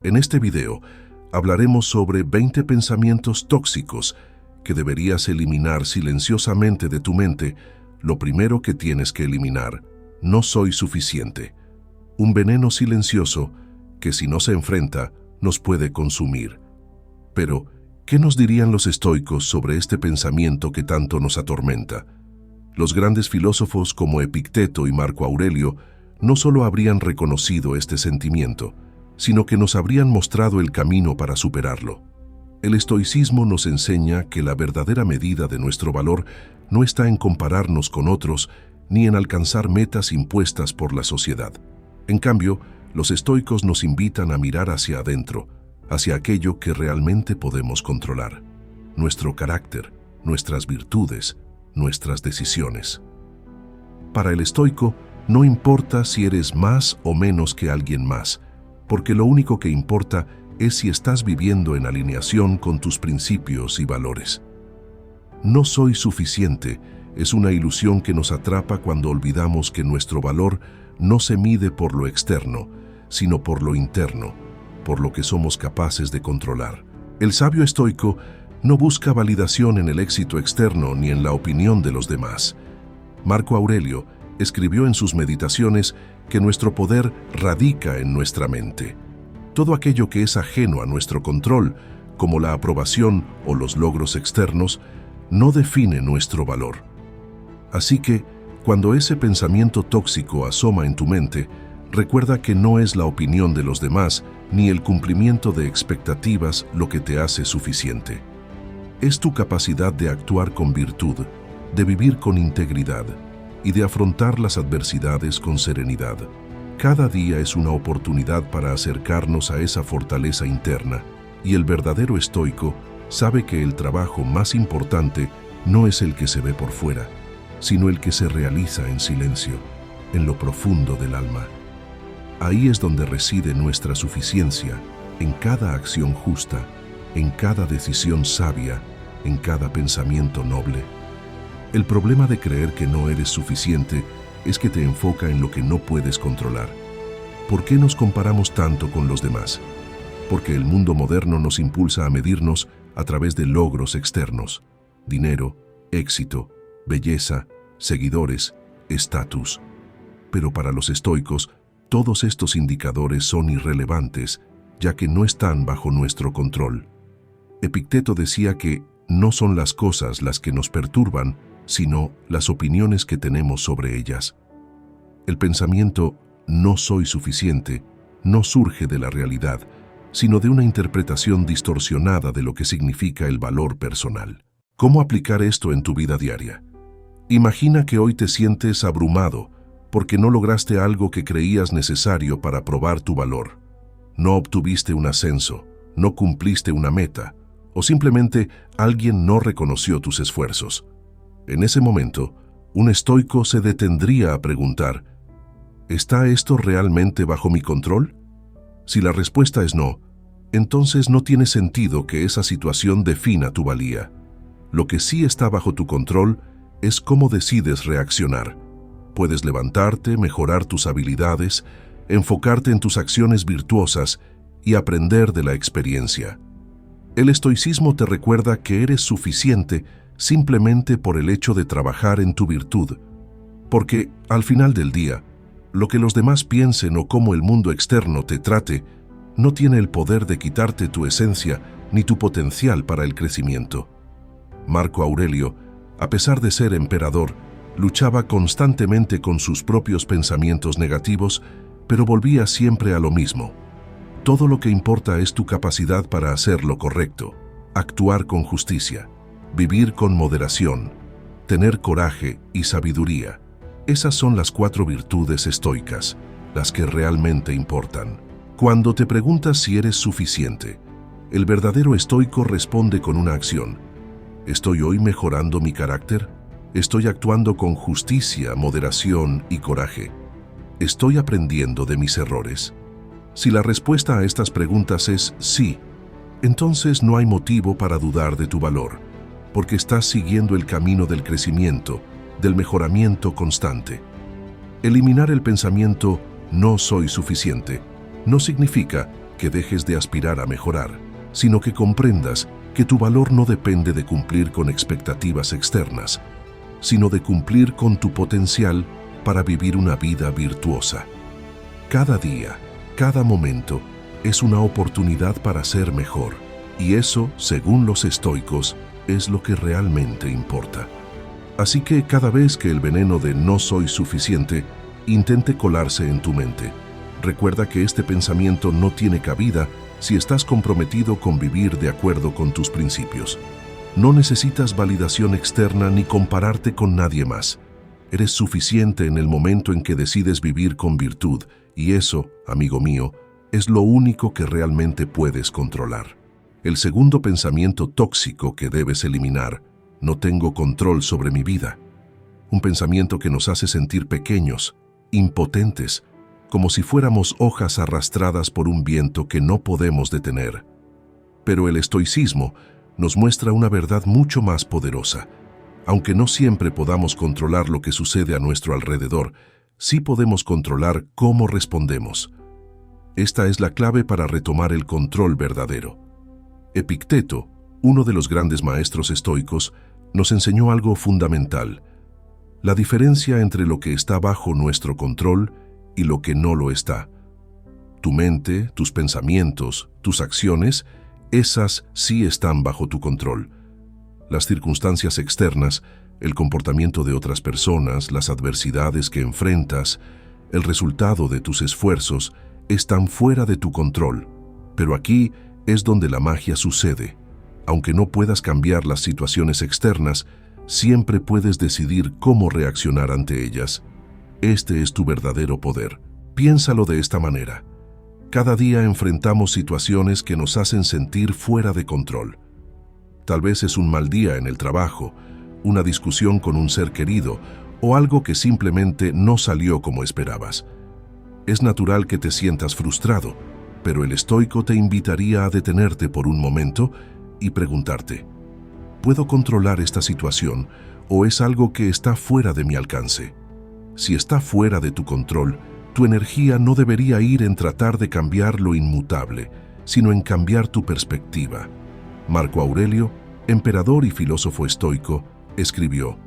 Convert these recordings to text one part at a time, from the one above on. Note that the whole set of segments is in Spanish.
En este video hablaremos sobre 20 pensamientos tóxicos que deberías eliminar silenciosamente de tu mente. Lo primero que tienes que eliminar: no soy suficiente. Un veneno silencioso que, si no se enfrenta, nos puede consumir. Pero, ¿qué nos dirían los estoicos sobre este pensamiento que tanto nos atormenta? Los grandes filósofos como Epicteto y Marco Aurelio no solo habrían reconocido este sentimiento, sino que nos habrían mostrado el camino para superarlo. El estoicismo nos enseña que la verdadera medida de nuestro valor no está en compararnos con otros ni en alcanzar metas impuestas por la sociedad. En cambio, los estoicos nos invitan a mirar hacia adentro, hacia aquello que realmente podemos controlar: nuestro carácter, nuestras virtudes, nuestras decisiones. Para el estoico, no importa si eres más o menos que alguien más, porque lo único que importa es si estás viviendo en alineación con tus principios y valores. No soy suficiente es una ilusión que nos atrapa cuando olvidamos que nuestro valor no se mide por lo externo, sino por lo interno, por lo que somos capaces de controlar. El sabio estoico no busca validación en el éxito externo ni en la opinión de los demás. Marco Aurelio escribió en sus meditaciones que nuestro poder radica en nuestra mente. Todo aquello que es ajeno a nuestro control, como la aprobación o los logros externos, no define nuestro valor. Así que, cuando ese pensamiento tóxico asoma en tu mente, recuerda que no es la opinión de los demás ni el cumplimiento de expectativas lo que te hace suficiente. Es tu capacidad de actuar con virtud, de vivir con integridad y de afrontar las adversidades con serenidad. Cada día es una oportunidad para acercarnos a esa fortaleza interna, y el verdadero estoico sabe que el trabajo más importante no es el que se ve por fuera, sino el que se realiza en silencio, en lo profundo del alma. Ahí es donde reside nuestra suficiencia, en cada acción justa, en cada decisión sabia, en cada pensamiento noble. El problema de creer que no eres suficiente es que te enfoca en lo que no puedes controlar. ¿Por qué nos comparamos tanto con los demás? Porque el mundo moderno nos impulsa a medirnos a través de logros externos: dinero, éxito, belleza, seguidores, estatus. Pero para los estoicos, todos estos indicadores son irrelevantes, ya que no están bajo nuestro control. Epicteto decía que no son las cosas las que nos perturban, sino las opiniones que tenemos sobre ellas. El pensamiento «no soy suficiente» no surge de la realidad, sino de una interpretación distorsionada de lo que significa el valor personal. ¿Cómo aplicar esto en tu vida diaria? Imagina que hoy te sientes abrumado porque no lograste algo que creías necesario para probar tu valor. No obtuviste un ascenso, no cumpliste una meta, o simplemente alguien no reconoció tus esfuerzos. En ese momento, un estoico se detendría a preguntar: ¿está esto realmente bajo mi control? Si la respuesta es no, entonces no tiene sentido que esa situación defina tu valía. Lo que sí está bajo tu control es cómo decides reaccionar. Puedes levantarte, mejorar tus habilidades, enfocarte en tus acciones virtuosas y aprender de la experiencia. El estoicismo te recuerda que eres suficiente simplemente por el hecho de trabajar en tu virtud, porque, al final del día, lo que los demás piensen o cómo el mundo externo te trate no tiene el poder de quitarte tu esencia ni tu potencial para el crecimiento. Marco Aurelio, a pesar de ser emperador, luchaba constantemente con sus propios pensamientos negativos, pero volvía siempre a lo mismo: todo lo que importa es tu capacidad para hacer lo correcto, actuar con justicia, vivir con moderación, tener coraje y sabiduría. Esas son las 4 virtudes estoicas, las que realmente importan. Cuando te preguntas si eres suficiente, el verdadero estoico responde con una acción. ¿Estoy hoy mejorando mi carácter? ¿Estoy actuando con justicia, moderación y coraje? ¿Estoy aprendiendo de mis errores? Si la respuesta a estas preguntas es sí, entonces no hay motivo para dudar de tu valor, porque estás siguiendo el camino del crecimiento, del mejoramiento constante. Eliminar el pensamiento «no soy suficiente» no significa que dejes de aspirar a mejorar, sino que comprendas que tu valor no depende de cumplir con expectativas externas, sino de cumplir con tu potencial para vivir una vida virtuosa. Cada día, cada momento, es una oportunidad para ser mejor, y eso, según los estoicos, es lo que realmente importa. Así que cada vez que el veneno de no soy suficiente intente colarse en tu mente, recuerda que este pensamiento no tiene cabida si estás comprometido con vivir de acuerdo con tus principios. No necesitas validación externa ni compararte con nadie más. Eres suficiente en el momento en que decides vivir con virtud, y eso, amigo mío, es lo único que realmente puedes controlar. El segundo pensamiento tóxico que debes eliminar: no tengo control sobre mi vida. Un pensamiento que nos hace sentir pequeños, impotentes, como si fuéramos hojas arrastradas por un viento que no podemos detener. Pero el estoicismo nos muestra una verdad mucho más poderosa. Aunque no siempre podamos controlar lo que sucede a nuestro alrededor, sí podemos controlar cómo respondemos. Esta es la clave para retomar el control verdadero. Epicteto, uno de los grandes maestros estoicos, nos enseñó algo fundamental: la diferencia entre lo que está bajo nuestro control y lo que no lo está. Tu mente, tus pensamientos, tus acciones, esas sí están bajo tu control. Las circunstancias externas, el comportamiento de otras personas, las adversidades que enfrentas, el resultado de tus esfuerzos, están fuera de tu control. Pero aquí es donde la magia sucede. Aunque no puedas cambiar las situaciones externas, siempre puedes decidir cómo reaccionar ante ellas. Este es tu verdadero poder. Piénsalo de esta manera. Cada día enfrentamos situaciones que nos hacen sentir fuera de control. Tal vez es un mal día en el trabajo, una discusión con un ser querido o algo que simplemente no salió como esperabas. Es natural que te sientas frustrado, pero el estoico te invitaría a detenerte por un momento y preguntarte: ¿puedo controlar esta situación o es algo que está fuera de mi alcance? Si está fuera de tu control, tu energía no debería ir en tratar de cambiar lo inmutable, sino en cambiar tu perspectiva. Marco Aurelio, emperador y filósofo estoico, escribió: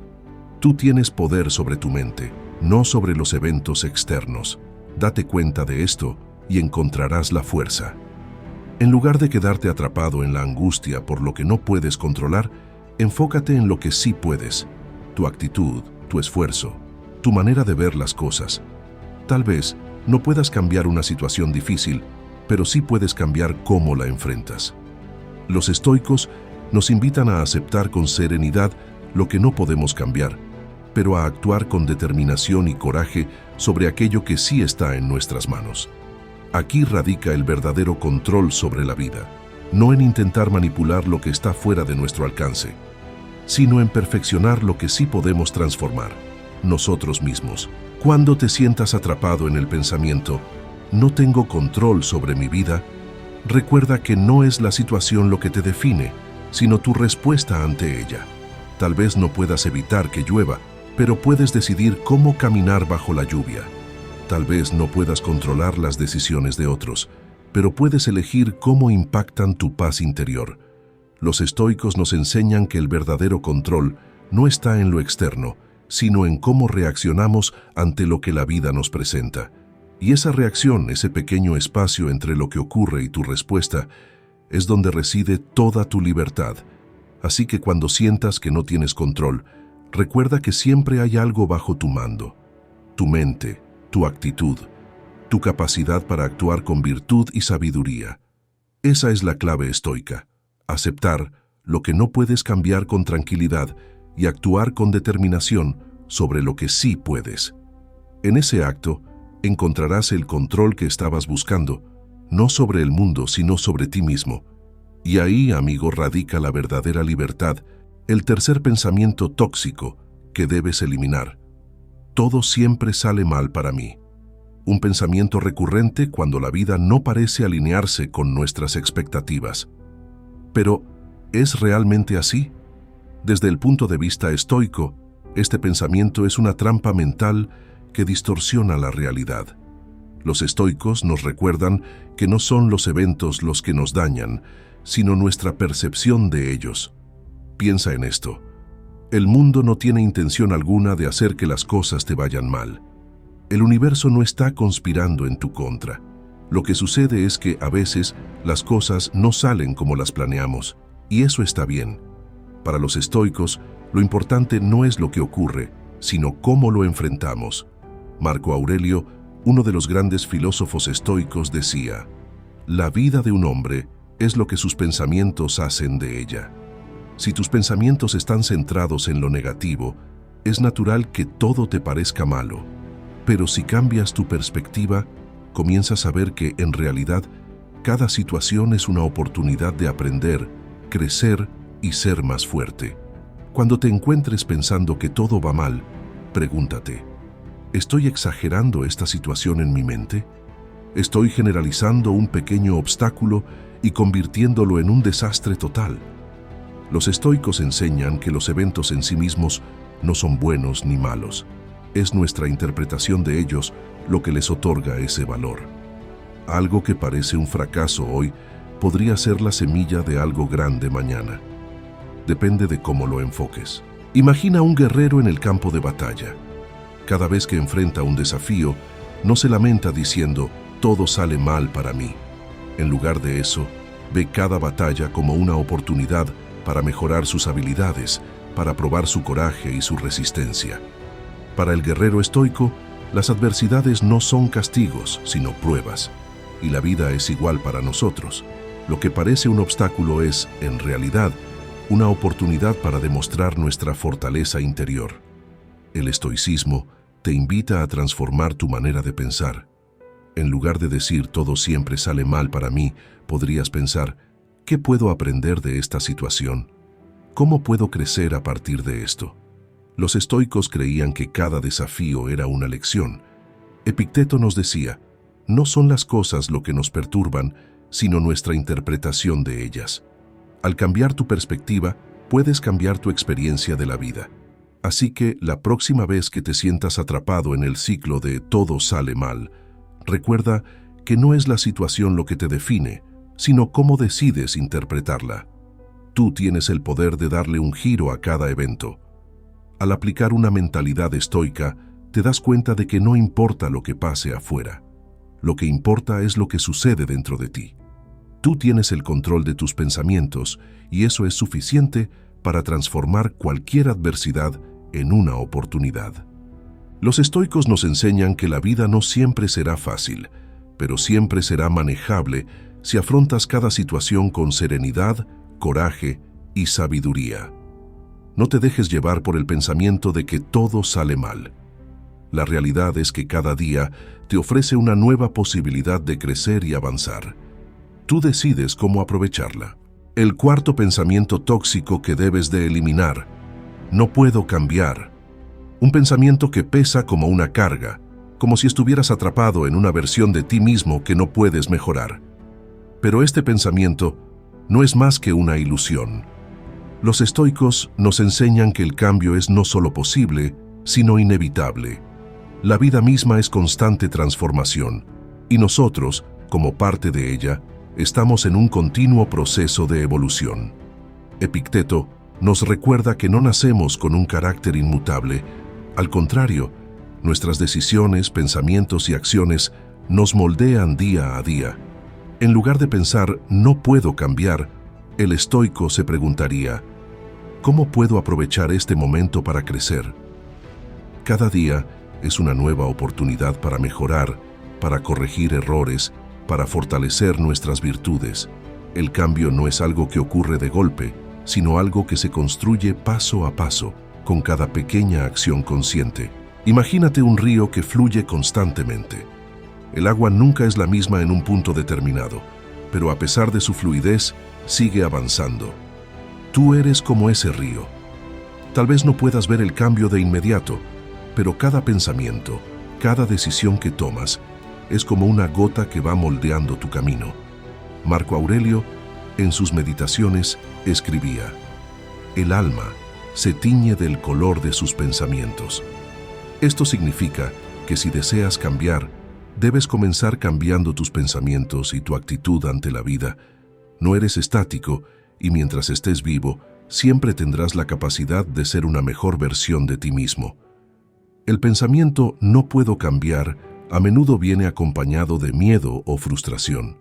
tú tienes poder sobre tu mente, no sobre los eventos externos. Date cuenta de esto y encontrarás la fuerza. En lugar de quedarte atrapado en la angustia por lo que no puedes controlar, enfócate en lo que sí puedes: tu actitud, tu esfuerzo, tu manera de ver las cosas. Tal vez no puedas cambiar una situación difícil, pero sí puedes cambiar cómo la enfrentas. Los estoicos nos invitan a aceptar con serenidad lo que no podemos cambiar, pero a actuar con determinación y coraje sobre aquello que sí está en nuestras manos. Aquí radica el verdadero control sobre la vida, no en intentar manipular lo que está fuera de nuestro alcance, sino en perfeccionar lo que sí podemos transformar: nosotros mismos. Cuando te sientas atrapado en el pensamiento «no tengo control sobre mi vida», recuerda que no es la situación lo que te define, sino tu respuesta ante ella. Tal vez no puedas evitar que llueva, pero puedes decidir cómo caminar bajo la lluvia. Tal vez no puedas controlar las decisiones de otros, pero puedes elegir cómo impactan tu paz interior. Los estoicos nos enseñan que el verdadero control no está en lo externo, sino en cómo reaccionamos ante lo que la vida nos presenta. Y esa reacción, ese pequeño espacio entre lo que ocurre y tu respuesta, es donde reside toda tu libertad. Así que cuando sientas que no tienes control, recuerda que siempre hay algo bajo tu mando: tu mente, tu actitud, tu capacidad para actuar con virtud y sabiduría. Esa es la clave estoica: aceptar lo que no puedes cambiar con tranquilidad y actuar con determinación sobre lo que sí puedes. En ese acto, encontrarás el control que estabas buscando, no sobre el mundo, sino sobre ti mismo. Y ahí, amigo, radica la verdadera libertad, el tercer pensamiento tóxico que debes eliminar: todo siempre sale mal para mí. Un pensamiento recurrente cuando la vida no parece alinearse con nuestras expectativas. Pero, ¿es realmente así? Desde el punto de vista estoico, este pensamiento es una trampa mental que distorsiona la realidad. Los estoicos nos recuerdan que no son los eventos los que nos dañan, sino nuestra percepción de ellos. Piensa en esto. El mundo no tiene intención alguna de hacer que las cosas te vayan mal. El universo no está conspirando en tu contra. Lo que sucede es que a veces las cosas no salen como las planeamos, y eso está bien. Para los estoicos, lo importante no es lo que ocurre, sino cómo lo enfrentamos. Marco Aurelio, uno de los grandes filósofos estoicos, decía: «La vida de un hombre es lo que sus pensamientos hacen de ella». Si tus pensamientos están centrados en lo negativo, es natural que todo te parezca malo. Pero si cambias tu perspectiva, comienzas a ver que, en realidad, cada situación es una oportunidad de aprender, crecer y ser más fuerte. Cuando te encuentres pensando que todo va mal, pregúntate: ¿estoy exagerando esta situación en mi mente? ¿Estoy generalizando un pequeño obstáculo y convirtiéndolo en un desastre total? Los estoicos enseñan que los eventos en sí mismos no son buenos ni malos. Es nuestra interpretación de ellos lo que les otorga ese valor. Algo que parece un fracaso hoy podría ser la semilla de algo grande mañana. Depende de cómo lo enfoques. Imagina a un guerrero en el campo de batalla. Cada vez que enfrenta un desafío, no se lamenta diciendo: «todo sale mal para mí». En lugar de eso, ve cada batalla como una oportunidad para mejorar sus habilidades, para probar su coraje y su resistencia. Para el guerrero estoico, las adversidades no son castigos, sino pruebas. Y la vida es igual para nosotros. Lo que parece un obstáculo es, en realidad, una oportunidad para demostrar nuestra fortaleza interior. El estoicismo te invita a transformar tu manera de pensar. En lugar de decir «todo siempre sale mal para mí», podrías pensar: ¿qué puedo aprender de esta situación? ¿Cómo puedo crecer a partir de esto? Los estoicos creían que cada desafío era una lección. Epicteto nos decía: no son las cosas lo que nos perturban, sino nuestra interpretación de ellas. Al cambiar tu perspectiva, puedes cambiar tu experiencia de la vida. Así que la próxima vez que te sientas atrapado en el ciclo de «todo sale mal», recuerda que no es la situación lo que te define, sino cómo decides interpretarla. Tú tienes el poder de darle un giro a cada evento. Al aplicar una mentalidad estoica, te das cuenta de que no importa lo que pase afuera. Lo que importa es lo que sucede dentro de ti. Tú tienes el control de tus pensamientos y eso es suficiente para transformar cualquier adversidad en una oportunidad. Los estoicos nos enseñan que la vida no siempre será fácil, pero siempre será manejable si afrontas cada situación con serenidad, coraje y sabiduría. No te dejes llevar por el pensamiento de que todo sale mal. La realidad es que cada día te ofrece una nueva posibilidad de crecer y avanzar. Tú decides cómo aprovecharla. El cuarto pensamiento tóxico que debes de eliminar: no puedo cambiar. Un pensamiento que pesa como una carga, como si estuvieras atrapado en una versión de ti mismo que no puedes mejorar. Pero este pensamiento no es más que una ilusión. Los estoicos nos enseñan que el cambio es no solo posible, sino inevitable. La vida misma es constante transformación, y nosotros, como parte de ella, estamos en un continuo proceso de evolución. Epicteto nos recuerda que no nacemos con un carácter inmutable. Al contrario, nuestras decisiones, pensamientos y acciones nos moldean día a día. En lugar de pensar «no puedo cambiar», el estoico se preguntaría: ¿cómo puedo aprovechar este momento para crecer? Cada día es una nueva oportunidad para mejorar, para corregir errores, para fortalecer nuestras virtudes. El cambio no es algo que ocurre de golpe, sino algo que se construye paso a paso, con cada pequeña acción consciente. Imagínate un río que fluye constantemente. El agua nunca es la misma en un punto determinado, pero a pesar de su fluidez, sigue avanzando. Tú eres como ese río. Tal vez no puedas ver el cambio de inmediato, pero cada pensamiento, cada decisión que tomas, es como una gota que va moldeando tu camino. Marco Aurelio, en sus meditaciones, escribía: «El alma se tiñe del color de sus pensamientos». Esto significa que si deseas cambiar, Debes comenzar cambiando tus pensamientos y tu actitud ante la vida. No eres estático y mientras estés vivo, siempre tendrás la capacidad de ser una mejor versión de ti mismo. El pensamiento "no puedo cambiar" a menudo viene acompañado de miedo o frustración.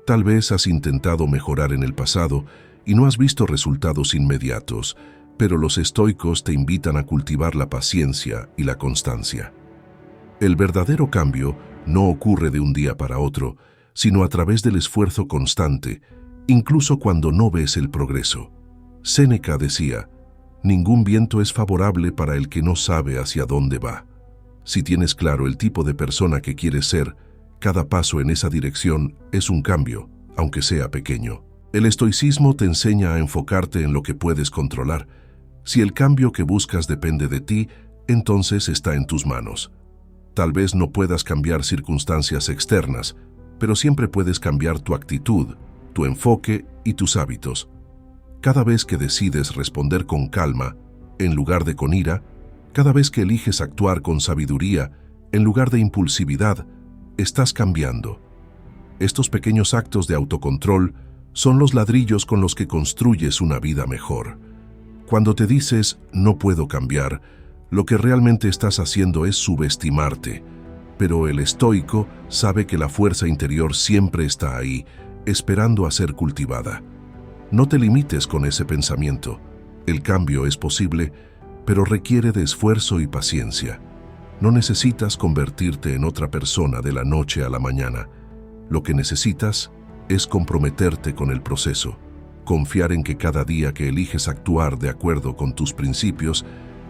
Tal vez has intentado mejorar en el pasado y no has visto resultados inmediatos, pero los estoicos te invitan a cultivar la paciencia y la constancia. El verdadero cambio no ocurre de un día para otro, sino a través del esfuerzo constante, incluso cuando no ves el progreso. Séneca decía, "Ningún viento es favorable para el que no sabe hacia dónde va". Si tienes claro el tipo de persona que quieres ser, cada paso en esa dirección es un cambio, aunque sea pequeño. El estoicismo te enseña a enfocarte en lo que puedes controlar. Si el cambio que buscas depende de ti, entonces está en tus manos. Tal vez no puedas cambiar circunstancias externas, pero siempre puedes cambiar tu actitud, tu enfoque y tus hábitos. Cada vez que decides responder con calma, en lugar de con ira, cada vez que eliges actuar con sabiduría, en lugar de impulsividad, estás cambiando. Estos pequeños actos de autocontrol son los ladrillos con los que construyes una vida mejor. Cuando te dices "no puedo cambiar", lo que realmente estás haciendo es subestimarte, pero el estoico sabe que la fuerza interior siempre está ahí, esperando a ser cultivada. No te limites con ese pensamiento. El cambio es posible, pero requiere de esfuerzo y paciencia. No necesitas convertirte en otra persona de la noche a la mañana. Lo que necesitas es comprometerte con el proceso, confiar en que cada día que eliges actuar de acuerdo con tus principios,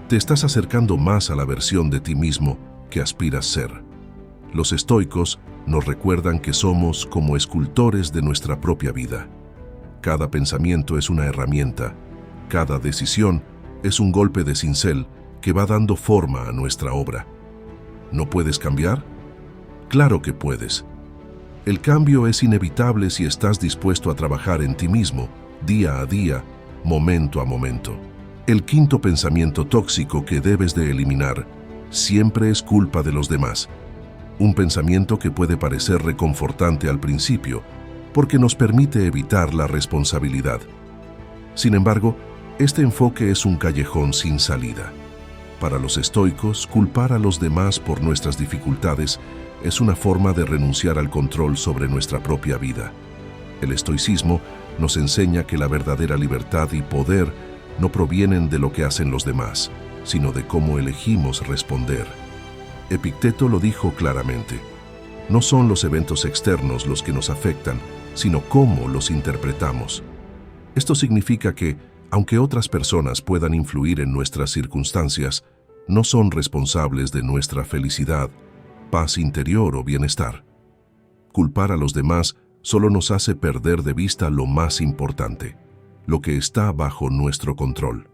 te estás acercando más a la versión de ti mismo que aspiras ser. Los estoicos nos recuerdan que somos como escultores de nuestra propia vida. Cada pensamiento es una herramienta, cada decisión es un golpe de cincel que va dando forma a nuestra obra. ¿No puedes cambiar? Claro que puedes. El cambio es inevitable si estás dispuesto a trabajar en ti mismo, día a día, momento a momento. El quinto pensamiento tóxico que debes de eliminar siempre es culpa de los demás. Un pensamiento que puede parecer reconfortante al principio, porque nos permite evitar la responsabilidad. Sin embargo, este enfoque es un callejón sin salida. Para los estoicos, culpar a los demás por nuestras dificultades es una forma de renunciar al control sobre nuestra propia vida. El estoicismo nos enseña que la verdadera libertad y poder no provienen de lo que hacen los demás, sino de cómo elegimos responder. Epicteto lo dijo claramente: no son los eventos externos los que nos afectan, sino cómo los interpretamos. Esto significa que, aunque otras personas puedan influir en nuestras circunstancias, no son responsables de nuestra felicidad, paz interior o bienestar. Culpar a los demás solo nos hace perder de vista lo más importante, lo que está bajo nuestro control.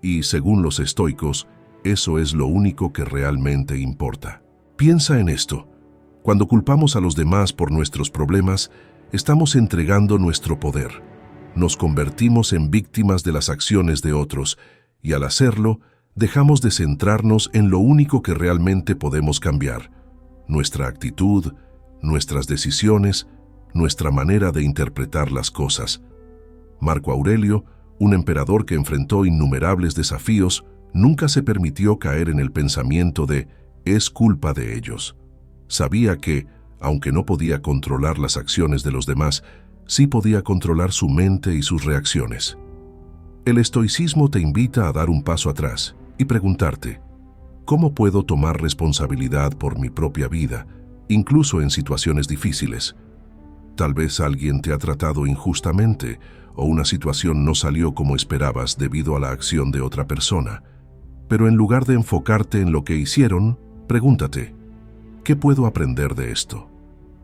Y, según los estoicos, eso es lo único que realmente importa. Piensa en esto. Cuando culpamos a los demás por nuestros problemas, estamos entregando nuestro poder. Nos convertimos en víctimas de las acciones de otros y al hacerlo, dejamos de centrarnos en lo único que realmente podemos cambiar: nuestra actitud, nuestras decisiones, nuestra manera de interpretar las cosas. Marco Aurelio, un emperador que enfrentó innumerables desafíos, nunca se permitió caer en el pensamiento de «es culpa de ellos». Sabía que, aunque no podía controlar las acciones de los demás, sí podía controlar su mente y sus reacciones. El estoicismo te invita a dar un paso atrás y preguntarte: ¿cómo puedo tomar responsabilidad por mi propia vida, incluso en situaciones difíciles? Tal vez alguien te ha tratado injustamente o una situación no salió como esperabas debido a la acción de otra persona. Pero en lugar de enfocarte en lo que hicieron, pregúntate: ¿qué puedo aprender de esto?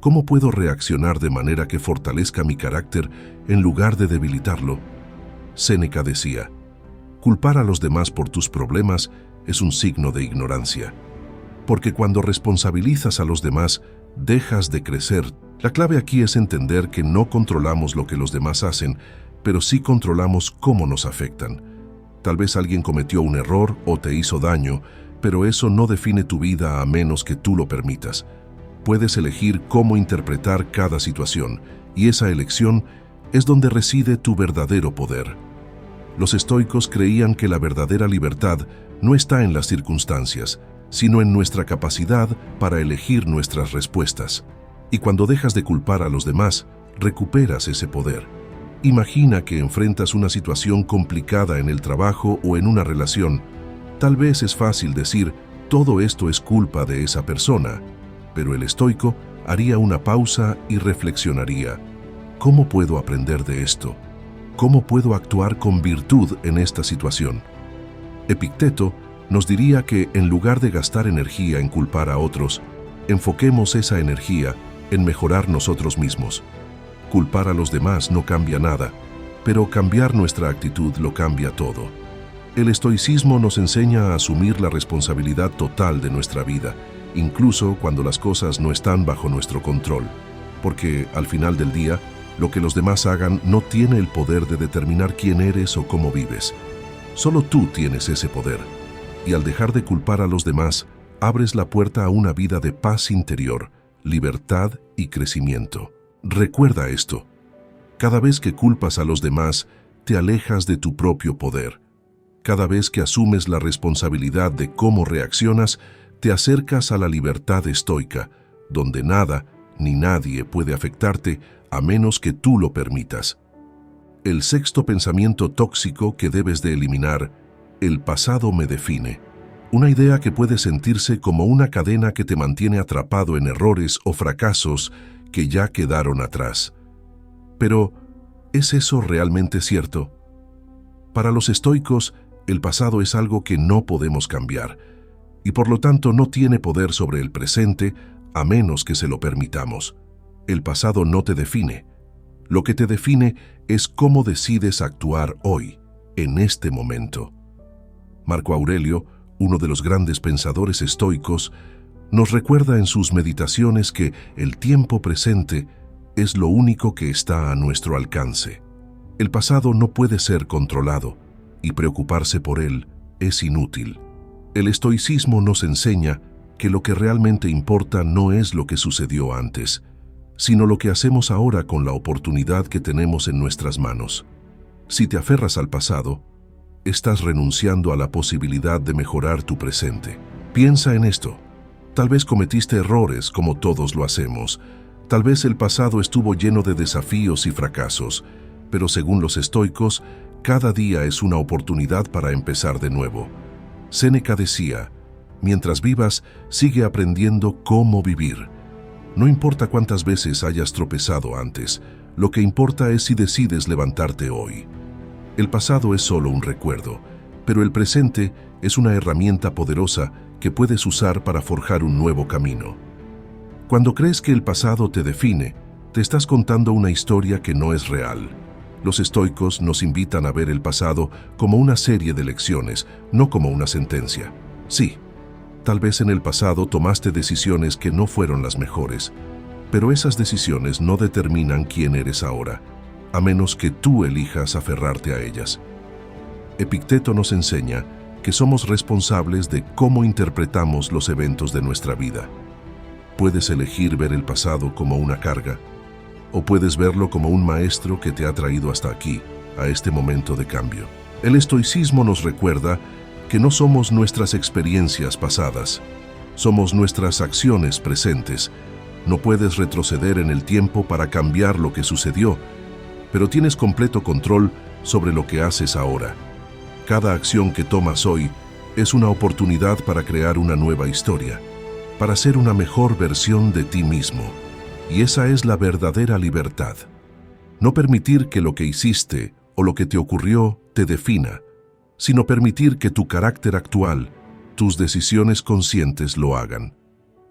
¿Cómo puedo reaccionar de manera que fortalezca mi carácter en lugar de debilitarlo? Séneca decía: culpar a los demás por tus problemas es un signo de ignorancia, porque cuando responsabilizas a los demás, dejas de crecer. La clave aquí es entender que no controlamos lo que los demás hacen, pero sí controlamos cómo nos afectan. Tal vez alguien cometió un error o te hizo daño, pero eso no define tu vida a menos que tú lo permitas. Puedes elegir cómo interpretar cada situación, y esa elección es donde reside tu verdadero poder. Los estoicos creían que la verdadera libertad no está en las circunstancias, sino en nuestra capacidad para elegir nuestras respuestas. Y cuando dejas de culpar a los demás, recuperas ese poder. Imagina que enfrentas una situación complicada en el trabajo o en una relación. Tal vez es fácil decir, todo esto es culpa de esa persona, pero el estoico haría una pausa y reflexionaría, ¿cómo puedo aprender de esto? ¿Cómo puedo actuar con virtud en esta situación? Epicteto nos diría que en lugar de gastar energía en culpar a otros, enfoquemos esa energía en mejorar nosotros mismos. Culpar a los demás no cambia nada, pero cambiar nuestra actitud lo cambia todo. El estoicismo nos enseña a asumir la responsabilidad total de nuestra vida, incluso cuando las cosas no están bajo nuestro control, porque al final del día, lo que los demás hagan no tiene el poder de determinar quién eres o cómo vives. Solo tú tienes ese poder, y al dejar de culpar a los demás, abres la puerta a una vida de paz interior, libertad y crecimiento. Recuerda esto. Cada vez que culpas a los demás, te alejas de tu propio poder. Cada vez que asumes la responsabilidad de cómo reaccionas, te acercas a la libertad estoica, donde nada ni nadie puede afectarte a menos que tú lo permitas. El sexto pensamiento tóxico que debes de eliminar: el pasado me define. Una idea que puede sentirse como una cadena que te mantiene atrapado en errores o fracasos que ya quedaron atrás. Pero, ¿es eso realmente cierto? Para los estoicos, el pasado es algo que no podemos cambiar, y por lo tanto no tiene poder sobre el presente a menos que se lo permitamos. El pasado no te define. Lo que te define es cómo decides actuar hoy, en este momento. Marco Aurelio, uno de los grandes pensadores estoicos, nos recuerda en sus meditaciones que el tiempo presente es lo único que está a nuestro alcance. El pasado no puede ser controlado, y preocuparse por él es inútil. El estoicismo nos enseña que lo que realmente importa no es lo que sucedió antes, sino lo que hacemos ahora con la oportunidad que tenemos en nuestras manos. Si te aferras al pasado, estás renunciando a la posibilidad de mejorar tu presente. Piensa en esto. Tal vez cometiste errores como todos lo hacemos. Tal vez el pasado estuvo lleno de desafíos y fracasos, pero según los estoicos, cada día es una oportunidad para empezar de nuevo. Séneca decía, mientras vivas, sigue aprendiendo cómo vivir. No importa cuántas veces hayas tropezado antes, lo que importa es si decides levantarte hoy. El pasado es solo un recuerdo, pero el presente es una herramienta poderosa que puedes usar para forjar un nuevo camino. Cuando crees que el pasado te define, te estás contando una historia que no es real. Los estoicos nos invitan a ver el pasado como una serie de lecciones, no como una sentencia. Sí, tal vez en el pasado tomaste decisiones que no fueron las mejores, pero esas decisiones no determinan quién eres ahora, a menos que tú elijas aferrarte a ellas. Epicteto nos enseña que somos responsables de cómo interpretamos los eventos de nuestra vida. Puedes elegir ver el pasado como una carga, o puedes verlo como un maestro que te ha traído hasta aquí, a este momento de cambio. El estoicismo nos recuerda que no somos nuestras experiencias pasadas, somos nuestras acciones presentes. No puedes retroceder en el tiempo para cambiar lo que sucedió, pero tienes completo control sobre lo que haces ahora. Cada acción que tomas hoy es una oportunidad para crear una nueva historia, para ser una mejor versión de ti mismo. Y esa es la verdadera libertad. No permitir que lo que hiciste o lo que te ocurrió te defina, sino permitir que tu carácter actual, tus decisiones conscientes lo hagan.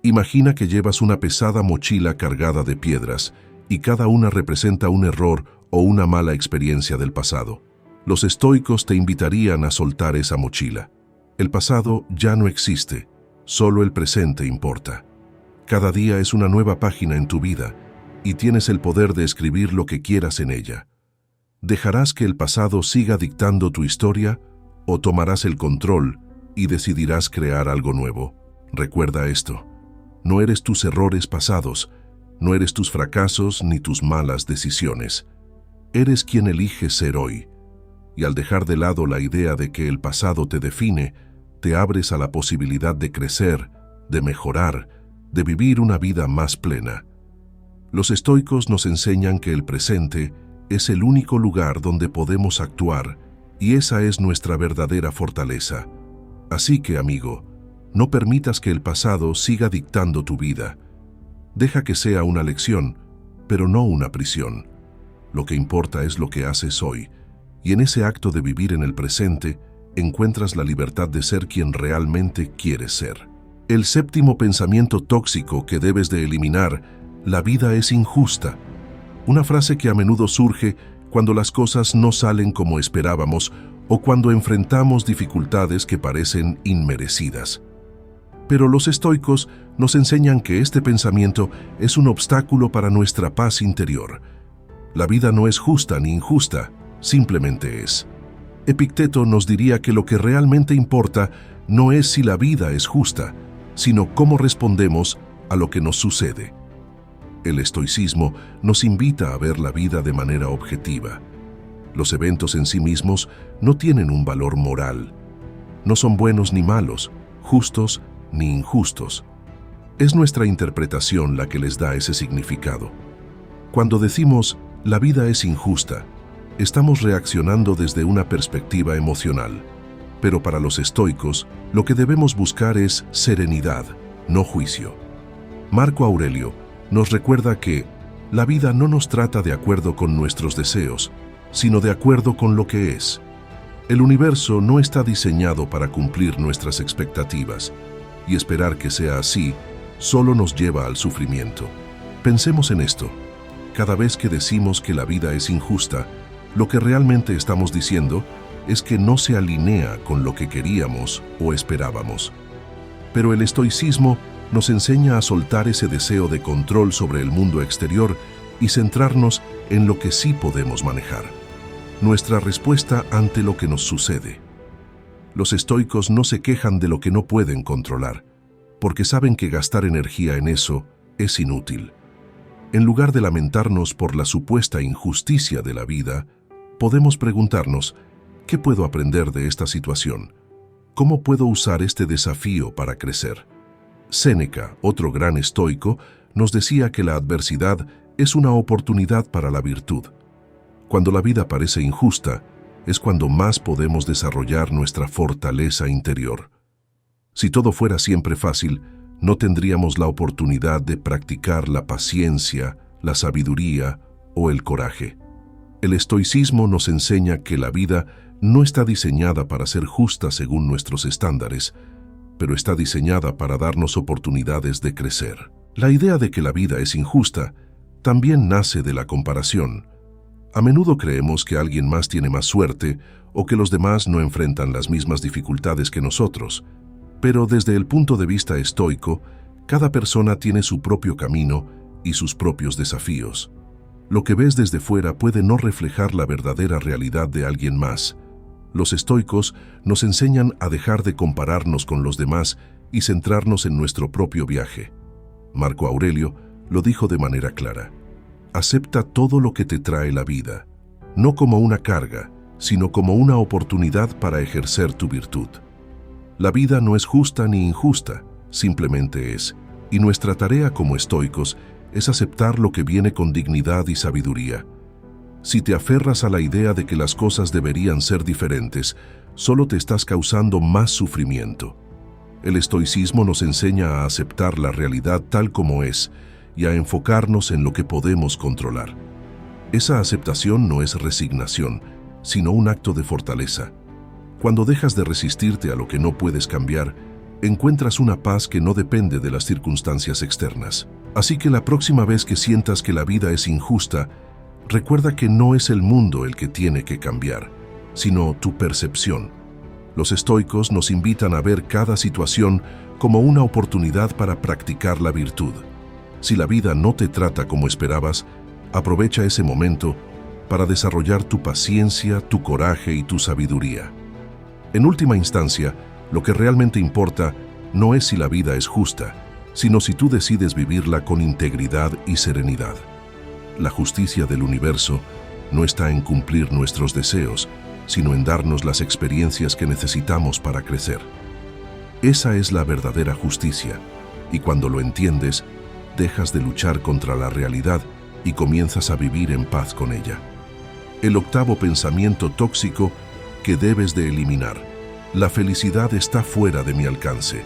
Imagina que llevas una pesada mochila cargada de piedras y cada una representa un error o una mala experiencia del pasado. Los estoicos te invitarían a soltar esa mochila. El pasado ya no existe, solo el presente importa. Cada día es una nueva página en tu vida y tienes el poder de escribir lo que quieras en ella. ¿Dejarás que el pasado siga dictando tu historia o tomarás el control y decidirás crear algo nuevo? Recuerda esto. No eres tus errores pasados, no eres tus fracasos ni tus malas decisiones. Eres quien elige ser hoy. Y al dejar de lado la idea de que el pasado te define, te abres a la posibilidad de crecer, de mejorar, de vivir una vida más plena. Los estoicos nos enseñan que el presente es el único lugar donde podemos actuar, y esa es nuestra verdadera fortaleza. Así que, amigo, no permitas que el pasado siga dictando tu vida. Deja que sea una lección, pero no una prisión. Lo que importa es lo que haces hoy, y en ese acto de vivir en el presente, encuentras la libertad de ser quien realmente quieres ser. El séptimo pensamiento tóxico que debes de eliminar: la vida es injusta. Una frase que a menudo surge cuando las cosas no salen como esperábamos o cuando enfrentamos dificultades que parecen inmerecidas. Pero los estoicos nos enseñan que este pensamiento es un obstáculo para nuestra paz interior. La vida no es justa ni injusta, simplemente es. Epicteto nos diría que lo que realmente importa no es si la vida es justa, sino cómo respondemos a lo que nos sucede. El estoicismo nos invita a ver la vida de manera objetiva. Los eventos en sí mismos no tienen un valor moral. No son buenos ni malos, justos ni injustos. Es nuestra interpretación la que les da ese significado. Cuando decimos la vida es injusta, estamos reaccionando desde una perspectiva emocional. Pero para los estoicos, lo que debemos buscar es serenidad, no juicio. Marco Aurelio nos recuerda que la vida no nos trata de acuerdo con nuestros deseos, sino de acuerdo con lo que es. El universo no está diseñado para cumplir nuestras expectativas, y esperar que sea así solo nos lleva al sufrimiento. Pensemos en esto. Cada vez que decimos que la vida es injusta, lo que realmente estamos diciendo es que no se alinea con lo que queríamos o esperábamos. Pero el estoicismo nos enseña a soltar ese deseo de control sobre el mundo exterior y centrarnos en lo que sí podemos manejar. Nuestra respuesta ante lo que nos sucede. Los estoicos no se quejan de lo que no pueden controlar, porque saben que gastar energía en eso es inútil. En lugar de lamentarnos por la supuesta injusticia de la vida, podemos preguntarnos: ¿qué puedo aprender de esta situación? ¿Cómo puedo usar este desafío para crecer? Séneca, otro gran estoico, nos decía que la adversidad es una oportunidad para la virtud. Cuando la vida parece injusta, es cuando más podemos desarrollar nuestra fortaleza interior. Si todo fuera siempre fácil, no tendríamos la oportunidad de practicar la paciencia, la sabiduría o el coraje. El estoicismo nos enseña que la vida no está diseñada para ser justa según nuestros estándares, pero está diseñada para darnos oportunidades de crecer. La idea de que la vida es injusta también nace de la comparación. A menudo creemos que alguien más tiene más suerte o que los demás no enfrentan las mismas dificultades que nosotros. Pero desde el punto de vista estoico, cada persona tiene su propio camino y sus propios desafíos. Lo que ves desde fuera puede no reflejar la verdadera realidad de alguien más. Los estoicos nos enseñan a dejar de compararnos con los demás y centrarnos en nuestro propio viaje. Marco Aurelio lo dijo de manera clara: acepta todo lo que te trae la vida, no como una carga, sino como una oportunidad para ejercer tu virtud. La vida no es justa ni injusta, simplemente es, y nuestra tarea como estoicos es aceptar lo que viene con dignidad y sabiduría. Si te aferras a la idea de que las cosas deberían ser diferentes, solo te estás causando más sufrimiento. El estoicismo nos enseña a aceptar la realidad tal como es y a enfocarnos en lo que podemos controlar. Esa aceptación no es resignación, sino un acto de fortaleza. Cuando dejas de resistirte a lo que no puedes cambiar, encuentras una paz que no depende de las circunstancias externas. Así que la próxima vez que sientas que la vida es injusta, recuerda que no es el mundo el que tiene que cambiar, sino tu percepción. Los estoicos nos invitan a ver cada situación como una oportunidad para practicar la virtud. Si la vida no te trata como esperabas, aprovecha ese momento para desarrollar tu paciencia, tu coraje y tu sabiduría. En última instancia, lo que realmente importa no es si la vida es justa, sino si tú decides vivirla con integridad y serenidad. La justicia del universo no está en cumplir nuestros deseos, sino en darnos las experiencias que necesitamos para crecer. Esa es la verdadera justicia, y cuando lo entiendes, dejas de luchar contra la realidad y comienzas a vivir en paz con ella. El octavo pensamiento tóxico que debes de eliminar: la felicidad está fuera de mi alcance.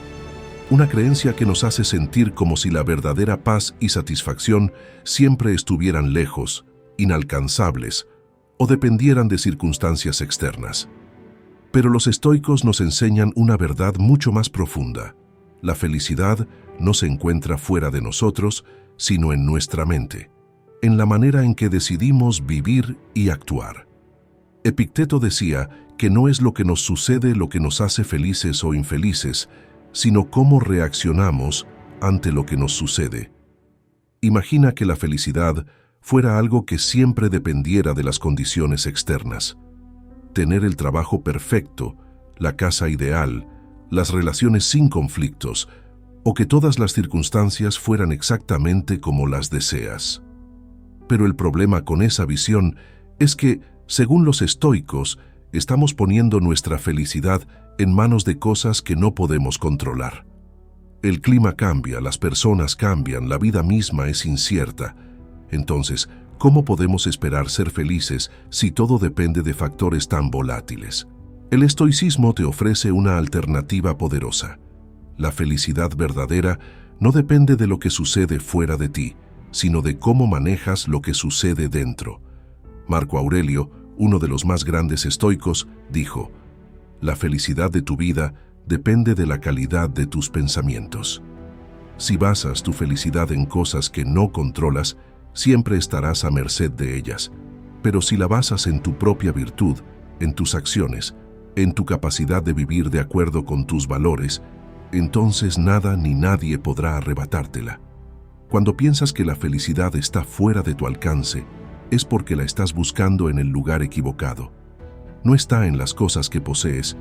Una creencia que nos hace sentir como si la verdadera paz y satisfacción siempre estuvieran lejos, inalcanzables, o dependieran de circunstancias externas. Pero los estoicos nos enseñan una verdad mucho más profunda. La felicidad no se encuentra fuera de nosotros, sino en nuestra mente, en la manera en que decidimos vivir y actuar. Epicteto decía que no es lo que nos sucede lo que nos hace felices o infelices, sino cómo reaccionamos ante lo que nos sucede. Imagina que la felicidad fuera algo que siempre dependiera de las condiciones externas. Tener el trabajo perfecto, la casa ideal, las relaciones sin conflictos, o que todas las circunstancias fueran exactamente como las deseas. Pero el problema con esa visión es que, según los estoicos, estamos poniendo nuestra felicidad en manos de cosas que no podemos controlar. El clima cambia, las personas cambian, la vida misma es incierta. Entonces, ¿cómo podemos esperar ser felices si todo depende de factores tan volátiles? El estoicismo te ofrece una alternativa poderosa. La felicidad verdadera no depende de lo que sucede fuera de ti, sino de cómo manejas lo que sucede dentro. Marco Aurelio, uno de los más grandes estoicos, dijo: «La felicidad de tu vida depende de la calidad de tus pensamientos». Si basas tu felicidad en cosas que no controlas, siempre estarás a merced de ellas. Pero si la basas en tu propia virtud, en tus acciones, en tu capacidad de vivir de acuerdo con tus valores, entonces nada ni nadie podrá arrebatártela. Cuando piensas que la felicidad está fuera de tu alcance, es porque la estás buscando en el lugar equivocado. No está en las cosas que posees,